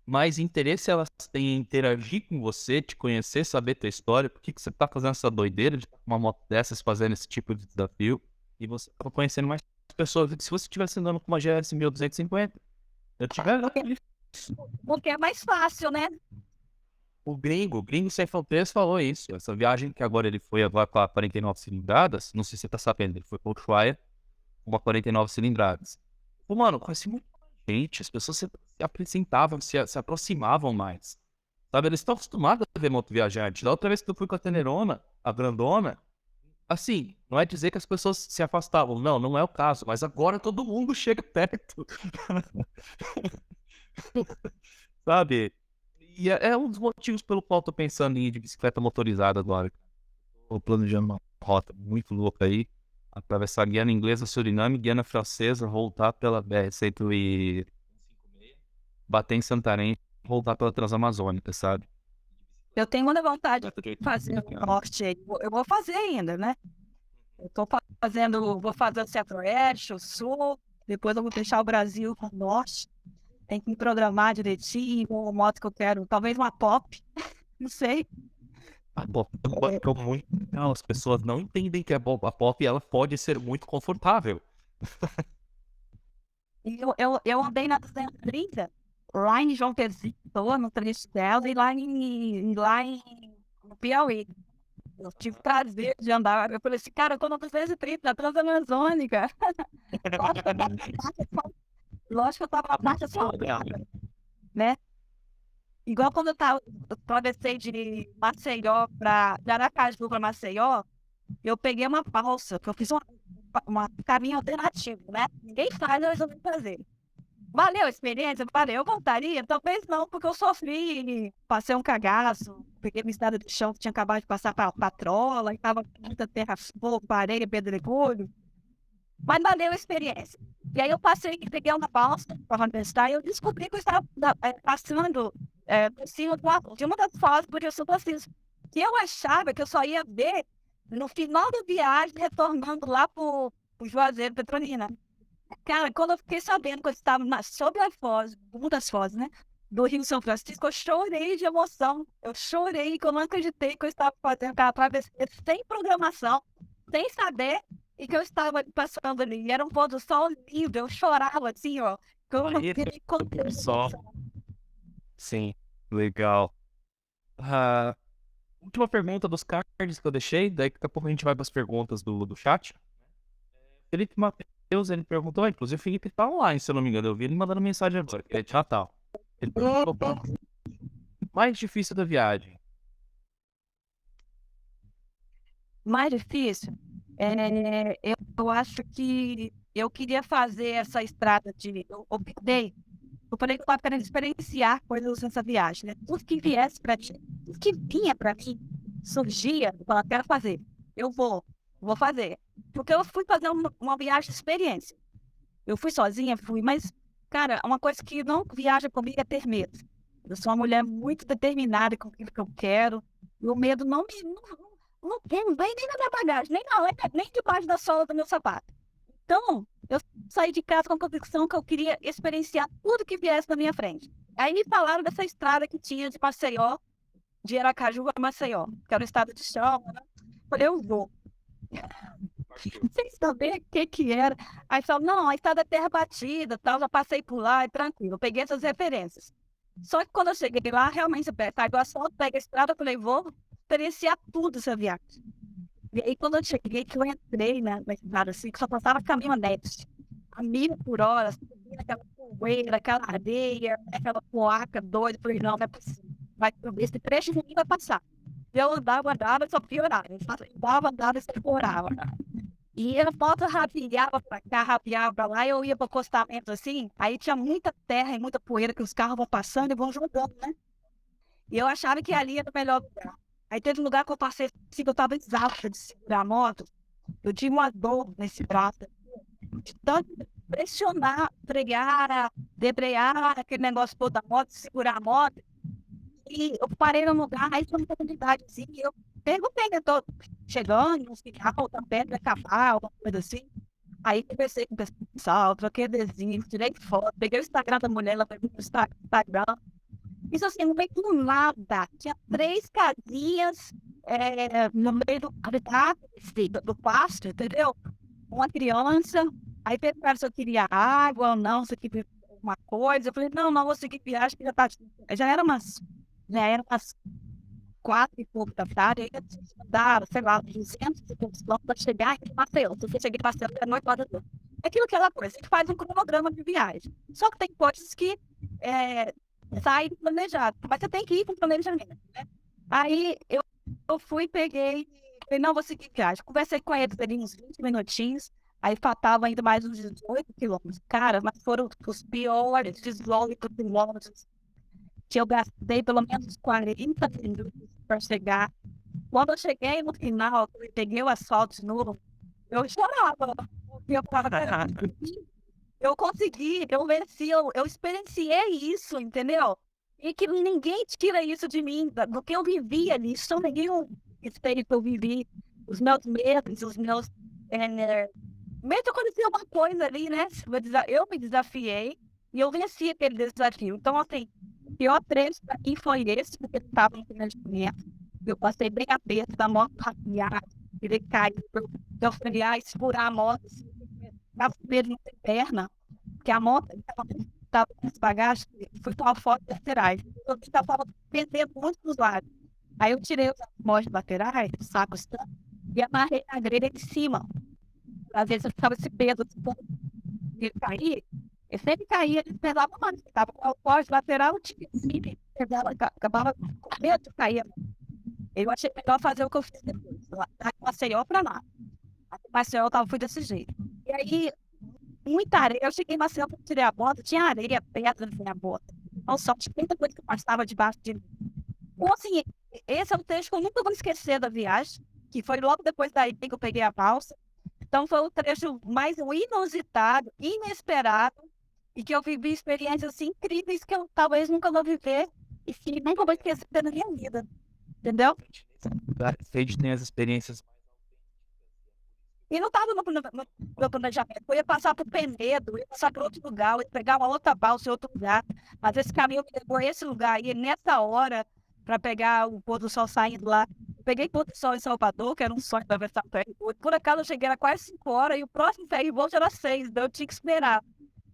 mais interesse elas têm em interagir com você, te conhecer, saber tua história, por que que você tá fazendo essa doideira de estar com uma moto dessas, fazendo esse tipo de desafio, e você acaba conhecendo mais pessoas do que se você estivesse andando com uma GS 1250. Eu tiver Porque é mais fácil, né? o gringo sem fronteiras falou isso. Essa viagem que agora ele foi agora com a 49 cilindradas, não sei se você tá sabendo, ele foi para o Ushuaia com uma 49 cilindradas. Pô, mano, conheci muita gente, as pessoas se apresentavam, se aproximavam mais. Sabe, eles estão acostumados a ver moto viajante. Da outra vez que eu fui com a Tenerona, a grandona, assim, não é dizer que as pessoas se afastavam, não, não é o caso, mas agora todo mundo chega perto. Sabe? E é um dos motivos pelo qual eu tô pensando em ir de bicicleta motorizada agora. Tô planejando uma rota muito louca aí. Atravessar a Guiana Inglesa, Suriname, Guiana Francesa, voltar pela BR-156, bater em Santarém, voltar pela Transamazônica, sabe? Eu tenho muita vontade de fazer o norte aí. Eu vou fazer ainda, né? Vou fazer o centro-oeste, o sul, depois eu vou deixar o Brasil com o norte. Tem que me programar direitinho, com a moto que eu quero, talvez uma pop, não sei. A pop é muito. Não, as pessoas não entendem que a pop ela pode ser muito confortável. E eu andei na 230, lá em João Pessoa, no trecho dela, e no Piauí. Eu tive prazer de andar. Eu falei assim, cara, eu tô na 230, na Transamazônica. Lógico que eu tava na marcha só, né? Igual quando eu atravessei de Maceió de Aracaju para Maceió, eu peguei uma balsa, que eu fiz uma caminho alternativo, né? Ninguém faz, eu resolvi fazer. Valeu a experiência? Valeu, eu voltaria? Talvez não, porque eu sofri, passei um cagaço, peguei minha estrada de chão que tinha acabado de passar para patrola, e tava com muita terra, fogo, areia, pedregulho, mas valeu a experiência. E aí eu passei, peguei uma balsa para a universidade e eu descobri que eu estava passando por cima de uma das fases por Rio Francisco, que eu achava que eu só ia ver no final da viagem, retornando lá para o Juazeiro, Petrolina. Cara, quando eu fiquei sabendo que eu estava sobre a foz, uma das fozes, né, do Rio São Francisco, eu chorei de emoção. Eu chorei, que eu não acreditei que eu estava fazendo aquela travessia sem programação, sem saber, e que eu estava passando ali. E era um pôr do sol lindo, eu chorava assim, ó, que eu não Aí, queria conter. só. Sim, legal. Ah, última pergunta dos cards que eu deixei, daí daqui a pouco a gente vai para as perguntas do chat. Felipe Matheus, ele perguntou, inclusive o Felipe tá online, se eu não me engano, eu vi ele mandando mensagem agora, que ele é de Natal. Ele perguntou, mais difícil da viagem. Mais difícil? Eu acho que eu queria fazer essa estrada de. Eu optei. Eu falei que eu estava querendo experienciar coisas nessa viagem, né? Tudo que viesse para mim, tudo que vinha para mim, surgia, eu falava, quero fazer. Eu vou fazer. Porque eu fui fazer uma viagem de experiência. Eu fui sozinha, fui, mas, cara, uma coisa que não viaja comigo é ter medo. Eu sou uma mulher muito determinada com aquilo que eu quero. E o medo não vem nem na minha bagagem, nem debaixo da sola do meu sapato. Então, eu saí de casa com a convicção que eu queria experienciar tudo que viesse na minha frente. Aí me falaram dessa estrada que tinha de Maceió, de Aracaju a Maceió, que era o estado de chão, né? Falei, eu vou. Sem saber o que era. Aí falaram, não, a estrada é terra batida, tal, já passei por lá, é tranquilo. Eu peguei essas referências. Só que quando eu cheguei lá, realmente, você pega o asfalto, pega a estrada, eu falei, vou experienciar tudo essa viagem. E aí, quando eu cheguei, que eu entrei na estrada, assim, que só passava caminhonete, a 1.000 por hora, subindo aquela poeira, aquela areia, aquela poaca doida. Eu falei, não é possível. Esse trecho ninguém vai passar. Eu andava, só piorava. Eu andava, só piorava. E a moto rapiava pra cá, rapiava pra lá, e eu ia pro acostamento assim, aí tinha muita terra e muita poeira que os carros vão passando e vão jogando, né? E eu achava que ali era o melhor lugar. Aí teve um lugar que eu passei assim, que eu tava exausta de segurar a moto. Eu tive uma dor nesse braço, de tanto pressionar, frear, debrear, aquele negócio todo da moto, segurar a moto. E eu parei no lugar, aí foi uma oportunidade assim, e eu perguntei, né, tô chegando, no final, tá perto de acabar, alguma coisa assim. Aí conversei com o pessoal, troquei adesivo, tirei foto, peguei o Instagram da mulher, ela foi pro Instagram. Isso assim, no meio do nada. Tinha 3 casinhas no meio do habitat, do pasto, entendeu? Uma criança. Aí perguntaram se eu queria água ou não, se eu queria alguma coisa. Eu falei, não, vou seguir viagem, que já tá. Já era umas 4 e pouco da tarde, aí eu tinha que andar, sei lá, 200 quilômetros para chegar em Maceió. Se eu cheguei em Maceió, era 8 horas da noite. É aquilo que ela coisa, a gente faz um cronograma de viagem. Só que tem coisas que saem do planejado, mas você tem que ir com planejamento, né? Aí eu fui, peguei, falei, não, vou seguir viagem. Conversei com eles ali uns 20 minutinhos, aí faltava ainda mais uns 18 quilômetros. Cara, mas foram os piores 18 quilômetros que eu gastei pelo menos 40 minutos para chegar. Quando eu cheguei no final, eu peguei o asfalto de novo, eu chorava, porque eu estava eu consegui, eu venci, eu experienciei isso, entendeu? E que ninguém tira isso de mim, do que eu vivi ali, só nenhum espelho que eu vivi, os meus medos, os meus. Mesmo aconteceu uma coisa ali, né? Eu me desafiei e eu venci aquele desafio. Então, assim, o pior trecho para mim foi esse, porque eu estava no planejamento. Eu passei bem a peça da moto rapiar, ele cair, eu frear, segurar a moto, assim, tava com medo de não ter perna, porque a moto estava com as bagagens, fui tomar foto laterais. Eu estava pendendo muito dos lados. Aí eu tirei os mós laterais, os sacos, e amarrei a grelha de cima. Às vezes eu ficava esse peso, de cair, eu sempre caía, ele pesava mais. Estava com o pós lateral, tinha cima, acabava com medo de cair. Eu achei melhor fazer o que eu fiz depois, lá de Maceió para lá. Maceió fui desse jeito. E aí, muita areia. Eu cheguei em Maceió, tirei a bota, tinha areia, pedra na minha bota. Não só, tinha muita coisa que passava debaixo de mim. Então, assim, esse é um trecho que eu nunca vou esquecer da viagem, que foi logo depois daí que eu peguei a balsa. Então, foi o trecho mais inusitado, inesperado, e que eu vivi experiências assim, incríveis que eu talvez nunca vou viver e que nunca vou esquecer na minha vida. Entendeu? A gente tem as experiências. E não estava no meu planejamento. Eu ia passar por Penedo, ia passar por outro lugar, eu ia pegar uma outra balsa em outro lugar. Mas esse caminho me levou a esse lugar. E nessa hora, para pegar o pôr do sol saindo lá, eu peguei pôr do sol em Salvador, que era um sonho para atravessar o ferry. Por acaso eu cheguei, era quase 5 horas, e o próximo ferry boat era 6, então eu tinha que esperar.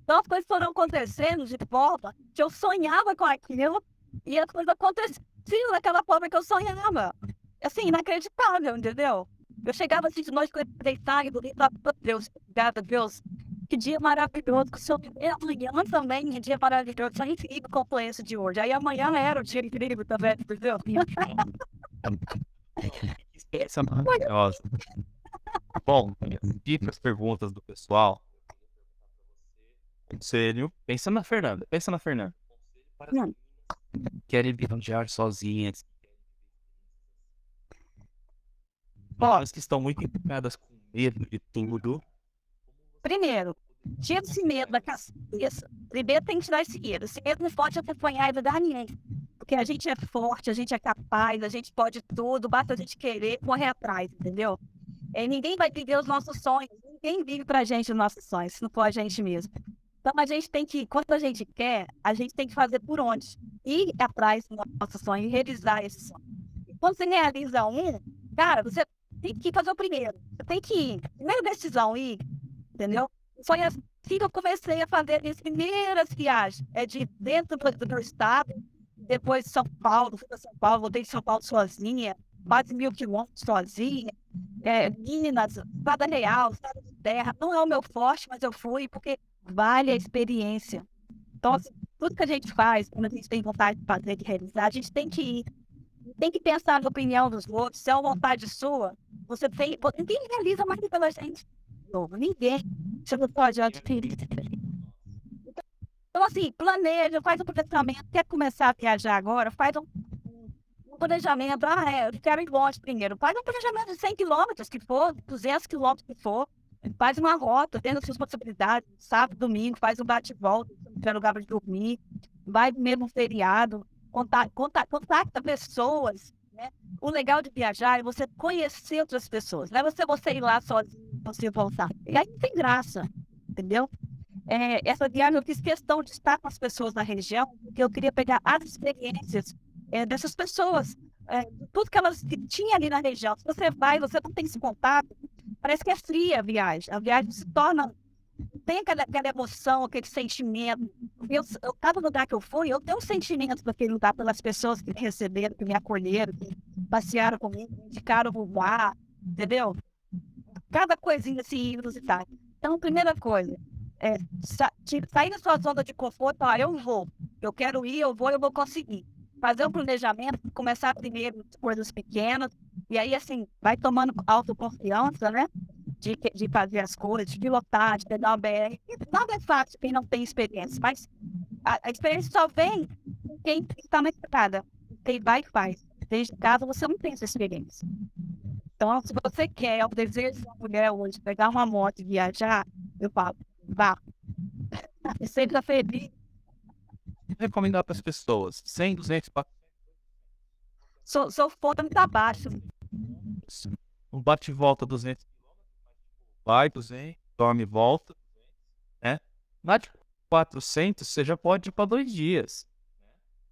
Então as coisas foram acontecendo de forma que eu sonhava com aquilo, e as coisas aconteciam daquela forma que eu sonhava. Assim, inacreditável, entendeu? Eu chegava assim de noite, deitar e dormir, falava, "Meu Deus, obrigada, Deus. Que dia maravilhoso, que o Senhor me deu amanhã também, um dia maravilhoso, só incrível como foi esse de hoje. Aí amanhã era o dia incrível também, entendeu? Essa é maravilhosa. Bom, dicas, perguntas do pessoal. Conselho. Pensa na Fernanda. Pensa na Fernanda. Hum. Querem viajar sozinhas. As que estão muito empenhadas com medo de tudo. Primeiro, tira esse medo da cabeça. Primeiro tem que tirar esse medo. Esse medo não pode acompanhar e dar ninguém. Porque a gente é forte, a gente é capaz, a gente pode tudo, basta a gente querer correr atrás, entendeu? Ninguém vai viver os nossos sonhos, ninguém vive pra gente os nossos sonhos, se não for a gente mesmo. Então a gente tem que, quando a gente quer, a gente tem que fazer por onde? Ir atrás do nosso sonho e realizar esse sonho. E quando você realiza um, cara, você tem que fazer o primeiro. Você tem que ir. Primeira decisão, ir, entendeu? Foi assim que eu comecei a fazer minhas primeiras viagens. É de dentro do meu estado, depois de São Paulo, fui para São Paulo, voltei de São Paulo sozinha, quase 1.000 quilômetros sozinha. Minas, Estrada Real, Estrada de Terra, não é o meu forte, mas eu fui porque vale a experiência. Então, assim, tudo que a gente faz, quando a gente tem vontade de fazer, de realizar, a gente tem que ir. Tem que pensar na opinião dos outros, se é uma vontade sua, você tem. Ninguém realiza mais do que pela gente. Ninguém. Você não pode adquirir. Então, assim, planeja, faz um planejamento. Quer começar a viajar agora? Faz um planejamento. Eu quero ir longe primeiro. Faz um planejamento de 100 quilômetros que for, 200 quilômetros que for. Faz uma rota, tendo suas possibilidades. Sábado, domingo, faz um bate-volta, se não tiver lugar para dormir. Vai mesmo um feriado. Contacta pessoas. Né? O legal de viajar é você conhecer outras pessoas. Não é você ir lá sozinho, você voltar. E aí não tem graça, entendeu? Essa viagem eu fiz questão de estar com as pessoas na região, porque eu queria pegar as experiências dessas pessoas, tudo que elas tinham ali na região. Se você vai, você não tem esse contato, parece que é fria a viagem se torna, tem aquela emoção, aquele sentimento. Cada lugar que eu fui, eu tenho um sentimento daquele lugar pelas pessoas que me receberam, que me acolheram, que passearam comigo, me indicaram o lugar, entendeu? Cada coisinha assim inusitada. Então, primeira coisa, sair da sua zona de conforto, eu quero ir, eu vou conseguir. Fazer um planejamento, começar primeiro com coisas pequenas, e aí, assim, vai tomando autoconfiança, né? De fazer as coisas, de pilotar, de pegar uma BR. Nada é fácil quem não tem experiência, mas a experiência só vem com quem está na estrada, quem vai e faz. Desde casa você não tem essa experiência. Então, se você quer, é o desejo de uma mulher hoje, pegar uma moto e viajar, eu falo, vá. Seja feliz. Recomendar para as pessoas. 100, 200, Sou fome tá baixo. um bate e volta 200. Vai 200, dorme e volta. Né? Na de 400, você já pode ir para 2 dias.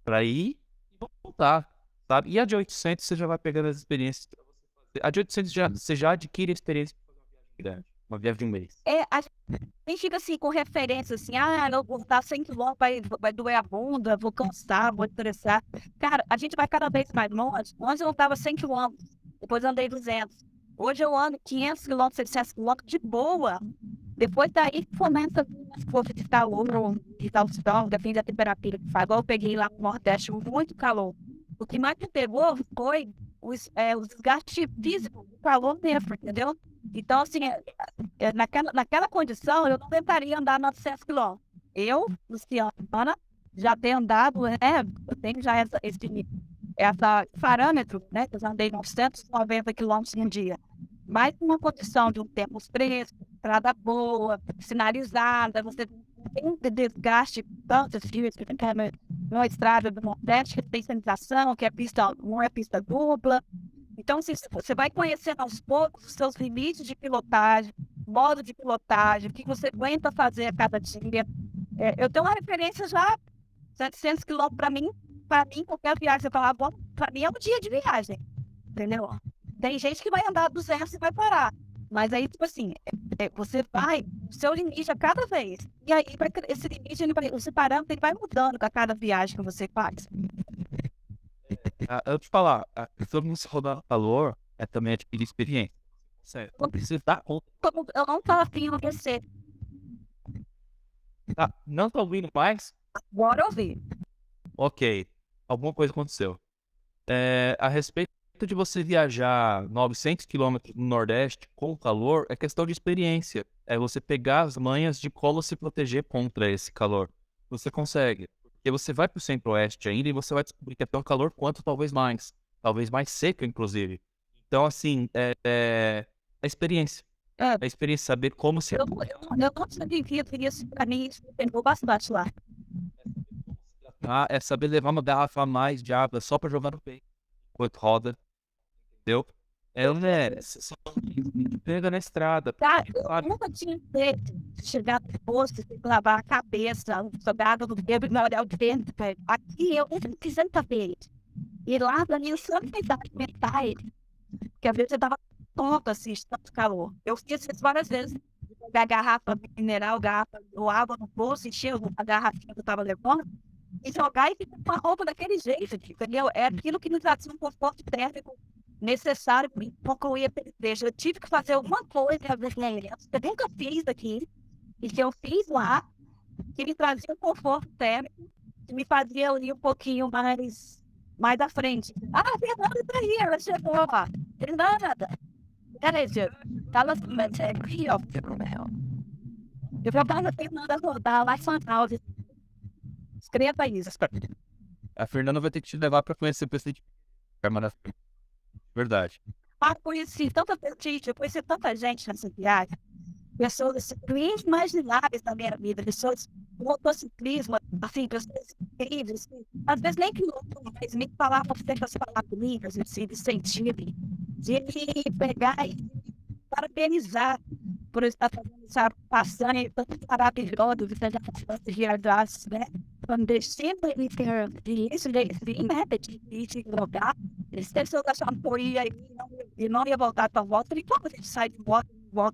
Para ir e voltar. Sabe? E a de 800, você já vai pegando as experiências para você fazer. A de 800, você já adquire a experiência para fazer uma viagem grande. Uma viagem de um mês. A gente fica assim, com referência, assim, eu vou dar 100 quilômetros, vai doer a bunda, vou cansar, vou estressar. Cara, a gente vai cada vez mais longe. Antes eu andava 100 quilômetros, depois eu andei 200. Hoje eu ando 500 quilômetros, 700 quilômetros de boa. Depois daí começa a força de calor, de tal sol, depende da temperatura que faz. Igual eu peguei lá no Nordeste, muito calor. O que mais me pegou foi o desgaste físico, o calor mesmo, entendeu? Então, assim, naquela condição, eu não tentaria andar 900 quilômetros. Eu, Luciana, já tenho andado, né? Eu tenho já essa parâmetro, né? Eu já andei 990 quilômetros em um dia. Mas uma condição de um tempo fresco, estrada boa, sinalizada, você não tem um desgaste tanto físico, uma estrada do Nordeste que tem sinalização, que é pista, não é pista dupla. Então, assim, você vai conhecendo aos poucos os seus limites de pilotagem, modo de pilotagem, o que você aguenta fazer a cada dia. Eu tenho uma referência já, 700 quilômetros para mim, qualquer viagem, você falar, bom, para mim é um dia de viagem, entendeu? Tem gente que vai andar 200 e vai parar. Mas aí, tipo assim, você vai, o seu limite a cada vez. E aí, esse limite, esse parâmetro, ele vai mudando a cada viagem que você faz. Eu te falar, sobre você rodar calor, é também adquirir experiência. Sério, você dá conta. Eu não tava afim de enlouquecer. Tá, não tá ouvindo mais? Agora eu vi. Ok, alguma coisa aconteceu. A respeito de você viajar 900 quilômetros no Nordeste com calor, é questão de experiência. É você pegar as manhas de como se proteger contra esse calor. Você consegue. Porque você vai para o Centro-Oeste ainda e você vai descobrir que é tão calor quanto talvez mais. Talvez mais seco, inclusive. Então, assim, a experiência. A experiência, saber como se... Eu não sabia que isso pra mim, isso me pegou bastante lá. É saber levar uma garrafa a mais de água só para jogar no peito. Enquanto roda. Entendeu? Você só pega na estrada. Tá, Sabe? eu nunca tinha feito chegar no posto, tem que lavar a cabeça, jogar água no dedo e olhar o dedo, velho. Aqui eu não precisando saber. E lá, pra mim, eu só não tentava alimentar ele. Porque às vezes eu tava tonta, assim, de tanto calor. Eu fiz isso várias vezes. Pegar garrafa mineral, garrafa ou água no bolso, encher a garrafinha que eu tava levando e jogar e ficar com a roupa daquele jeito, entendeu? É aquilo que nos trazia um conforto térmico necessário para eu ia perder. Eu tive que fazer alguma coisa que eu nunca fiz aqui, e que eu fiz lá, que me trazia um conforto térmico, que me fazia eu ir um pouquinho mais à frente. Ah, a Fernanda tá aí, ela chegou lá. Fernanda, peraí, ela se aqui, ó. Eu vou para a Fernanda rodar lá em São Paulo. Escreva isso. A Fernanda vai ter que te levar para conhecer o PC de Câmara. Verdade. Conheci tanta gente, eu conheci tanta gente nessa viagem. Pessoas inimagináveis na minha vida, pessoas com motociclismo, assim, pessoas incríveis, assim, às vezes nem piloto, mas me falavam certas palavrinhas, assim, de sentido, de me pegar e parabenizar por estar fazendo essa passagem tão maravilhosa, você já falou de viajar, né? Quando sempre ele tem isso, de jogar, eles pensam que a sua apoia e não ia voltar para a volta, e como a gente sai de volta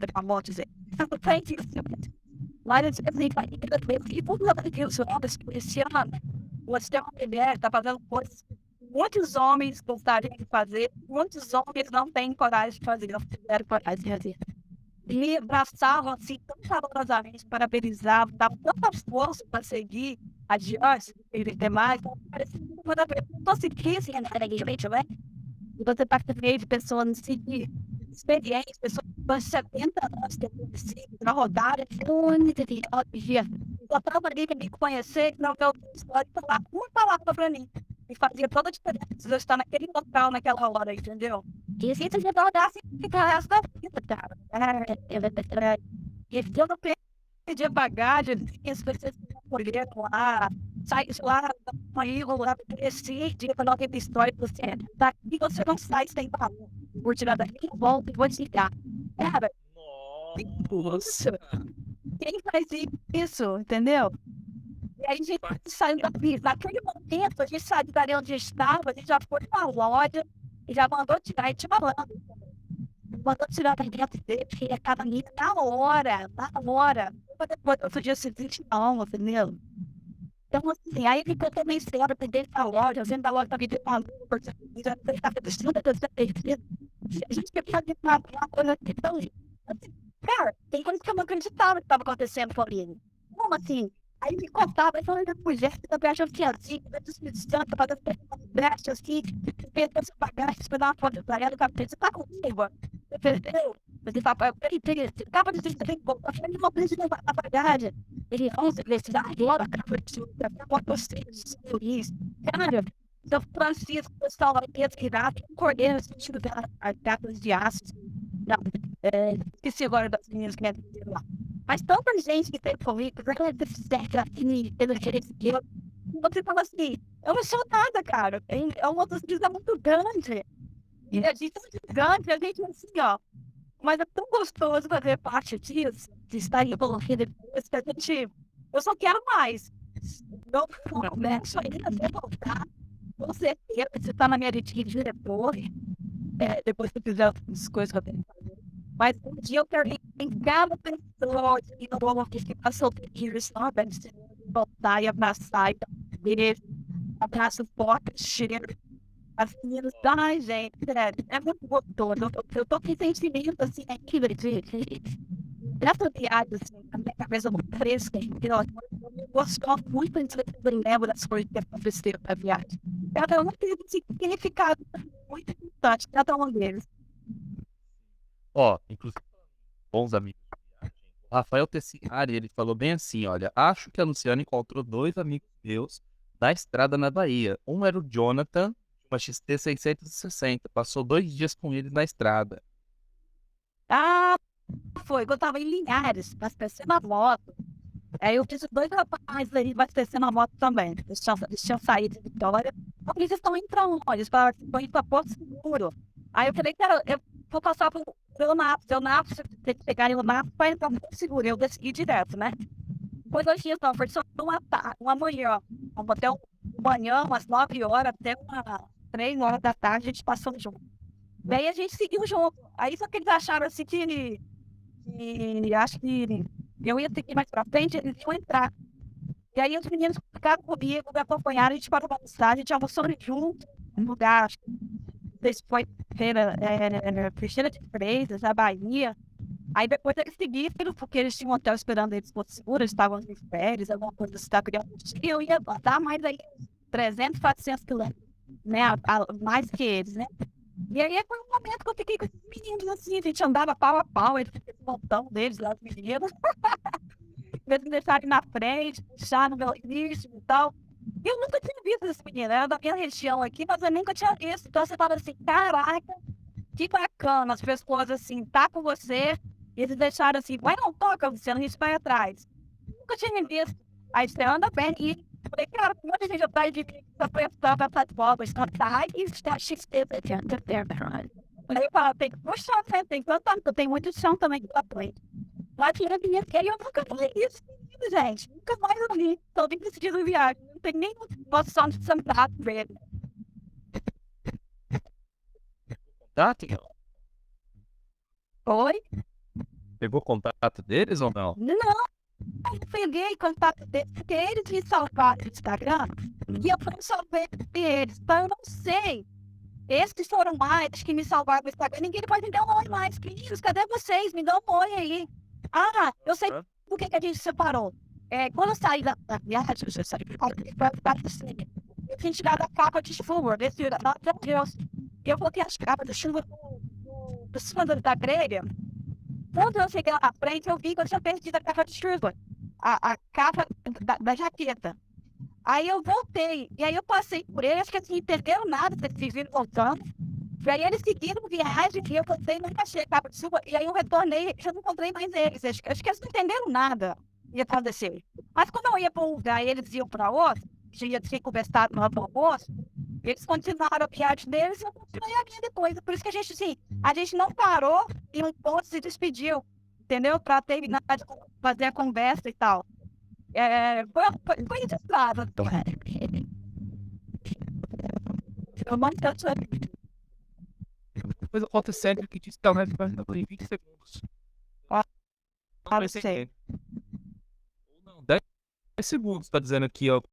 para a volta, dizer, lá eles dizem, e por que os homens, esse ano, você é uma mulher, está fazendo coisas que muitos homens gostariam de fazer, muitos homens não têm coragem de fazer, não tiveram coragem de fazer. Me abraçavam assim, tão calorosamente, parabenizavam, davam tanta força para seguir adiante, e demais. Quando eu consegui, assim, né? E você está no meio de pessoas assim, experientes, pessoas de 70 anos que eu conheci, na rodada, muito dia. Eu estava ali para me conhecer, não ver outra história, falar uma palavra para mim. E fazia toda a diferença eu estar naquele local, naquela hora, entendeu? E assim, você vai olhar assim, fica o resto da vida, cara. E eu não perdi a bagagem, as pessoas colheram lá, sai lá, aí eu lá, cresci, diga para alguém da história, você daqui você não sai sem valor. Vou tirar daqui, volta e vou desligar. Cara, nossa, quem faz isso, entendeu? E aí a gente saiu daqui, naquele momento, a gente saiu dali onde estava, a gente já foi na loja e já mandou tirar, e te falando. Mandou tirar da dentro dele, porque ele estava ali na hora, na hora. Depois, outro dia seguinte, não, entendeu? Então, assim, aí ficou também cedo, dentro da loja, dentro da loja também, a gente ficou de uma coisa que tão. Cara, tem coisa que eu não acreditava que estava acontecendo comigo. Como assim? Aí me contava, eu falei, mulher, eu também achava que assim, eu distante, fazendo brecha, assim, perdendo essa bagagem, esperar uma foto pra ela, você tá comigo? Entendeu? Mas ele fala, acaba de dizer que ele não precisa da bagagem. Ele não se precisa agora, acaba de dizer que vocês, senhores. Cara, São Francisco, o pessoal lá pesquisar, correr no sentido das datas de aço. Não, esqueci agora das meninas que me atenderam lá. Mas tanta gente que tem comigo, pelo jeito que eu, você fala assim, eu não sou nada, cara. É uma das coisas muito grande. E a gente é muito grande, a gente assim, ó. Mas é tão gostoso fazer parte disso, de estar envolvido depois, que a gente. Eu só quero mais. Não começo ainda a voltar. Com certeza, você tá na minha listinha de diretor. Depois que eu fizer as coisas que eu tenho que fazer. Mas um dia eu quero ir em cada pessoa e não vou ficar solteiro, só para voltar e abraçar e dar um beijo, abraço forte, cheiro. As meninas, ai, gente, sério, é muito gostoso. Eu tô com sentimento assim, aqui, nessa viagem, assim, a minha cabeça muito fresca, eu gostou muito de lembro das coisas que aconteceram na viagem. Cada uma teve um significado muito importante, cada um deles. Ó, inclusive, bons amigos de viagem, o Rafael Tessiari, ele falou bem assim, olha, acho que a Luciana encontrou 2 amigos meus na estrada na Bahia. Um era o Jonathan, de uma XT 660, passou 2 dias com eles na estrada. Ah, foi, eu tava em Linhares, abastecendo a moto. Aí eu fiz 2 rapazes ali abastecendo a moto também. Eles tinham saído de Vitória. Eles estão indo pra onde? Eles falaram que estão indo pra Porto Seguro. Aí eu falei, cara, eu vou passar pelo Napos. Eu Napos, você tem que pegar o Napos pra entrar no Porto Seguro. Eu decidi direto, né? Depois hoje não, foi só uma manhã. Vamos até manhã, umas 9 horas, até umas 3 horas da tarde, a gente passou junto. Daí a gente seguiu junto. Aí só que eles acharam assim que acho que eu ia ter que ir mais pra frente, eles iam entrar. E aí os meninos ficaram comigo, me acompanharam, a gente parou pra almoçar, a gente almoçou junto, num lugar, acho que isso foi feira, Cristina de Freitas, na Bahia. Aí depois eles seguiram, porque eles tinham um hotel esperando eles por seguro, eles estavam de férias, alguma coisa assim, e eu ia dar mais aí 300, 400 quilômetros, né, mais que eles, né. E aí foi um momento que eu fiquei com esses meninos assim, a gente andava pau a pau, eles ficavam um montão deles lá, os meninos. Eles me deixaram na frente, puxar no meu ritmo e tal. Eu nunca tinha visto esse menino, era da minha região aqui, mas eu nunca tinha visto. Então você fala assim, caraca, que bacana, as pessoas assim, tá com você, e eles deixaram assim, vai não toca, Luciano, a gente vai atrás. Nunca tinha visto. Aí você anda bem e falei, cara, como a gente atrás de mim, tá prestando a bola, está e está XP, aí eu falo, tem que puxar, né? Tem que plantar, porque tem muito chão também pela frente. Lá tinha minha que eu nunca falei isso, gente. Nunca mais eu vi. Só vim decidido viagem. Não tem nem noção de sentar ver. Tá, Tinha? Oi? Pegou contato deles ou não? Não, eu peguei contato deles, porque eles me salvaram no Instagram e eu fui salvar eles. Então eu não sei. Esses foram mais que me salvaram no Instagram. Ninguém pode me dar um oi mais. Meninos, cadê vocês? Me dão um oi aí. Ah, eu sei por que a gente se separou. Quando eu saí da viagem, eu tinha tirado a capa de chuva. Meu Deus, eu botei as capas de chuva por cima da grelha. Quando eu cheguei lá à frente, eu vi que eu tinha perdido a capa de chuva. A capa da jaqueta. Aí eu voltei, e aí eu passei por eles, acho que eles não entenderam nada, eles viram voltando. E aí eles seguiram viagem, e eu voltei, nunca achei a capa de chuva, e aí eu retornei, já não encontrei mais eles. Acho que eles não entenderam nada que ia acontecer. Mas quando eu ia para um lugar e eles iam para outro, que ia ter conversado no almoço, eles continuaram a viagem deles e eu continuei a minha depois. Por isso que a gente, assim, a gente não parou e um ponto se despediu, entendeu? Para terminar de fazer a conversa e tal. Foi registrado. Eu não tanto. Depois acontecendo que disse que ela vai em 20 segundos. Não sei. Ou não, 10 segundos, tá dizendo aqui, ó.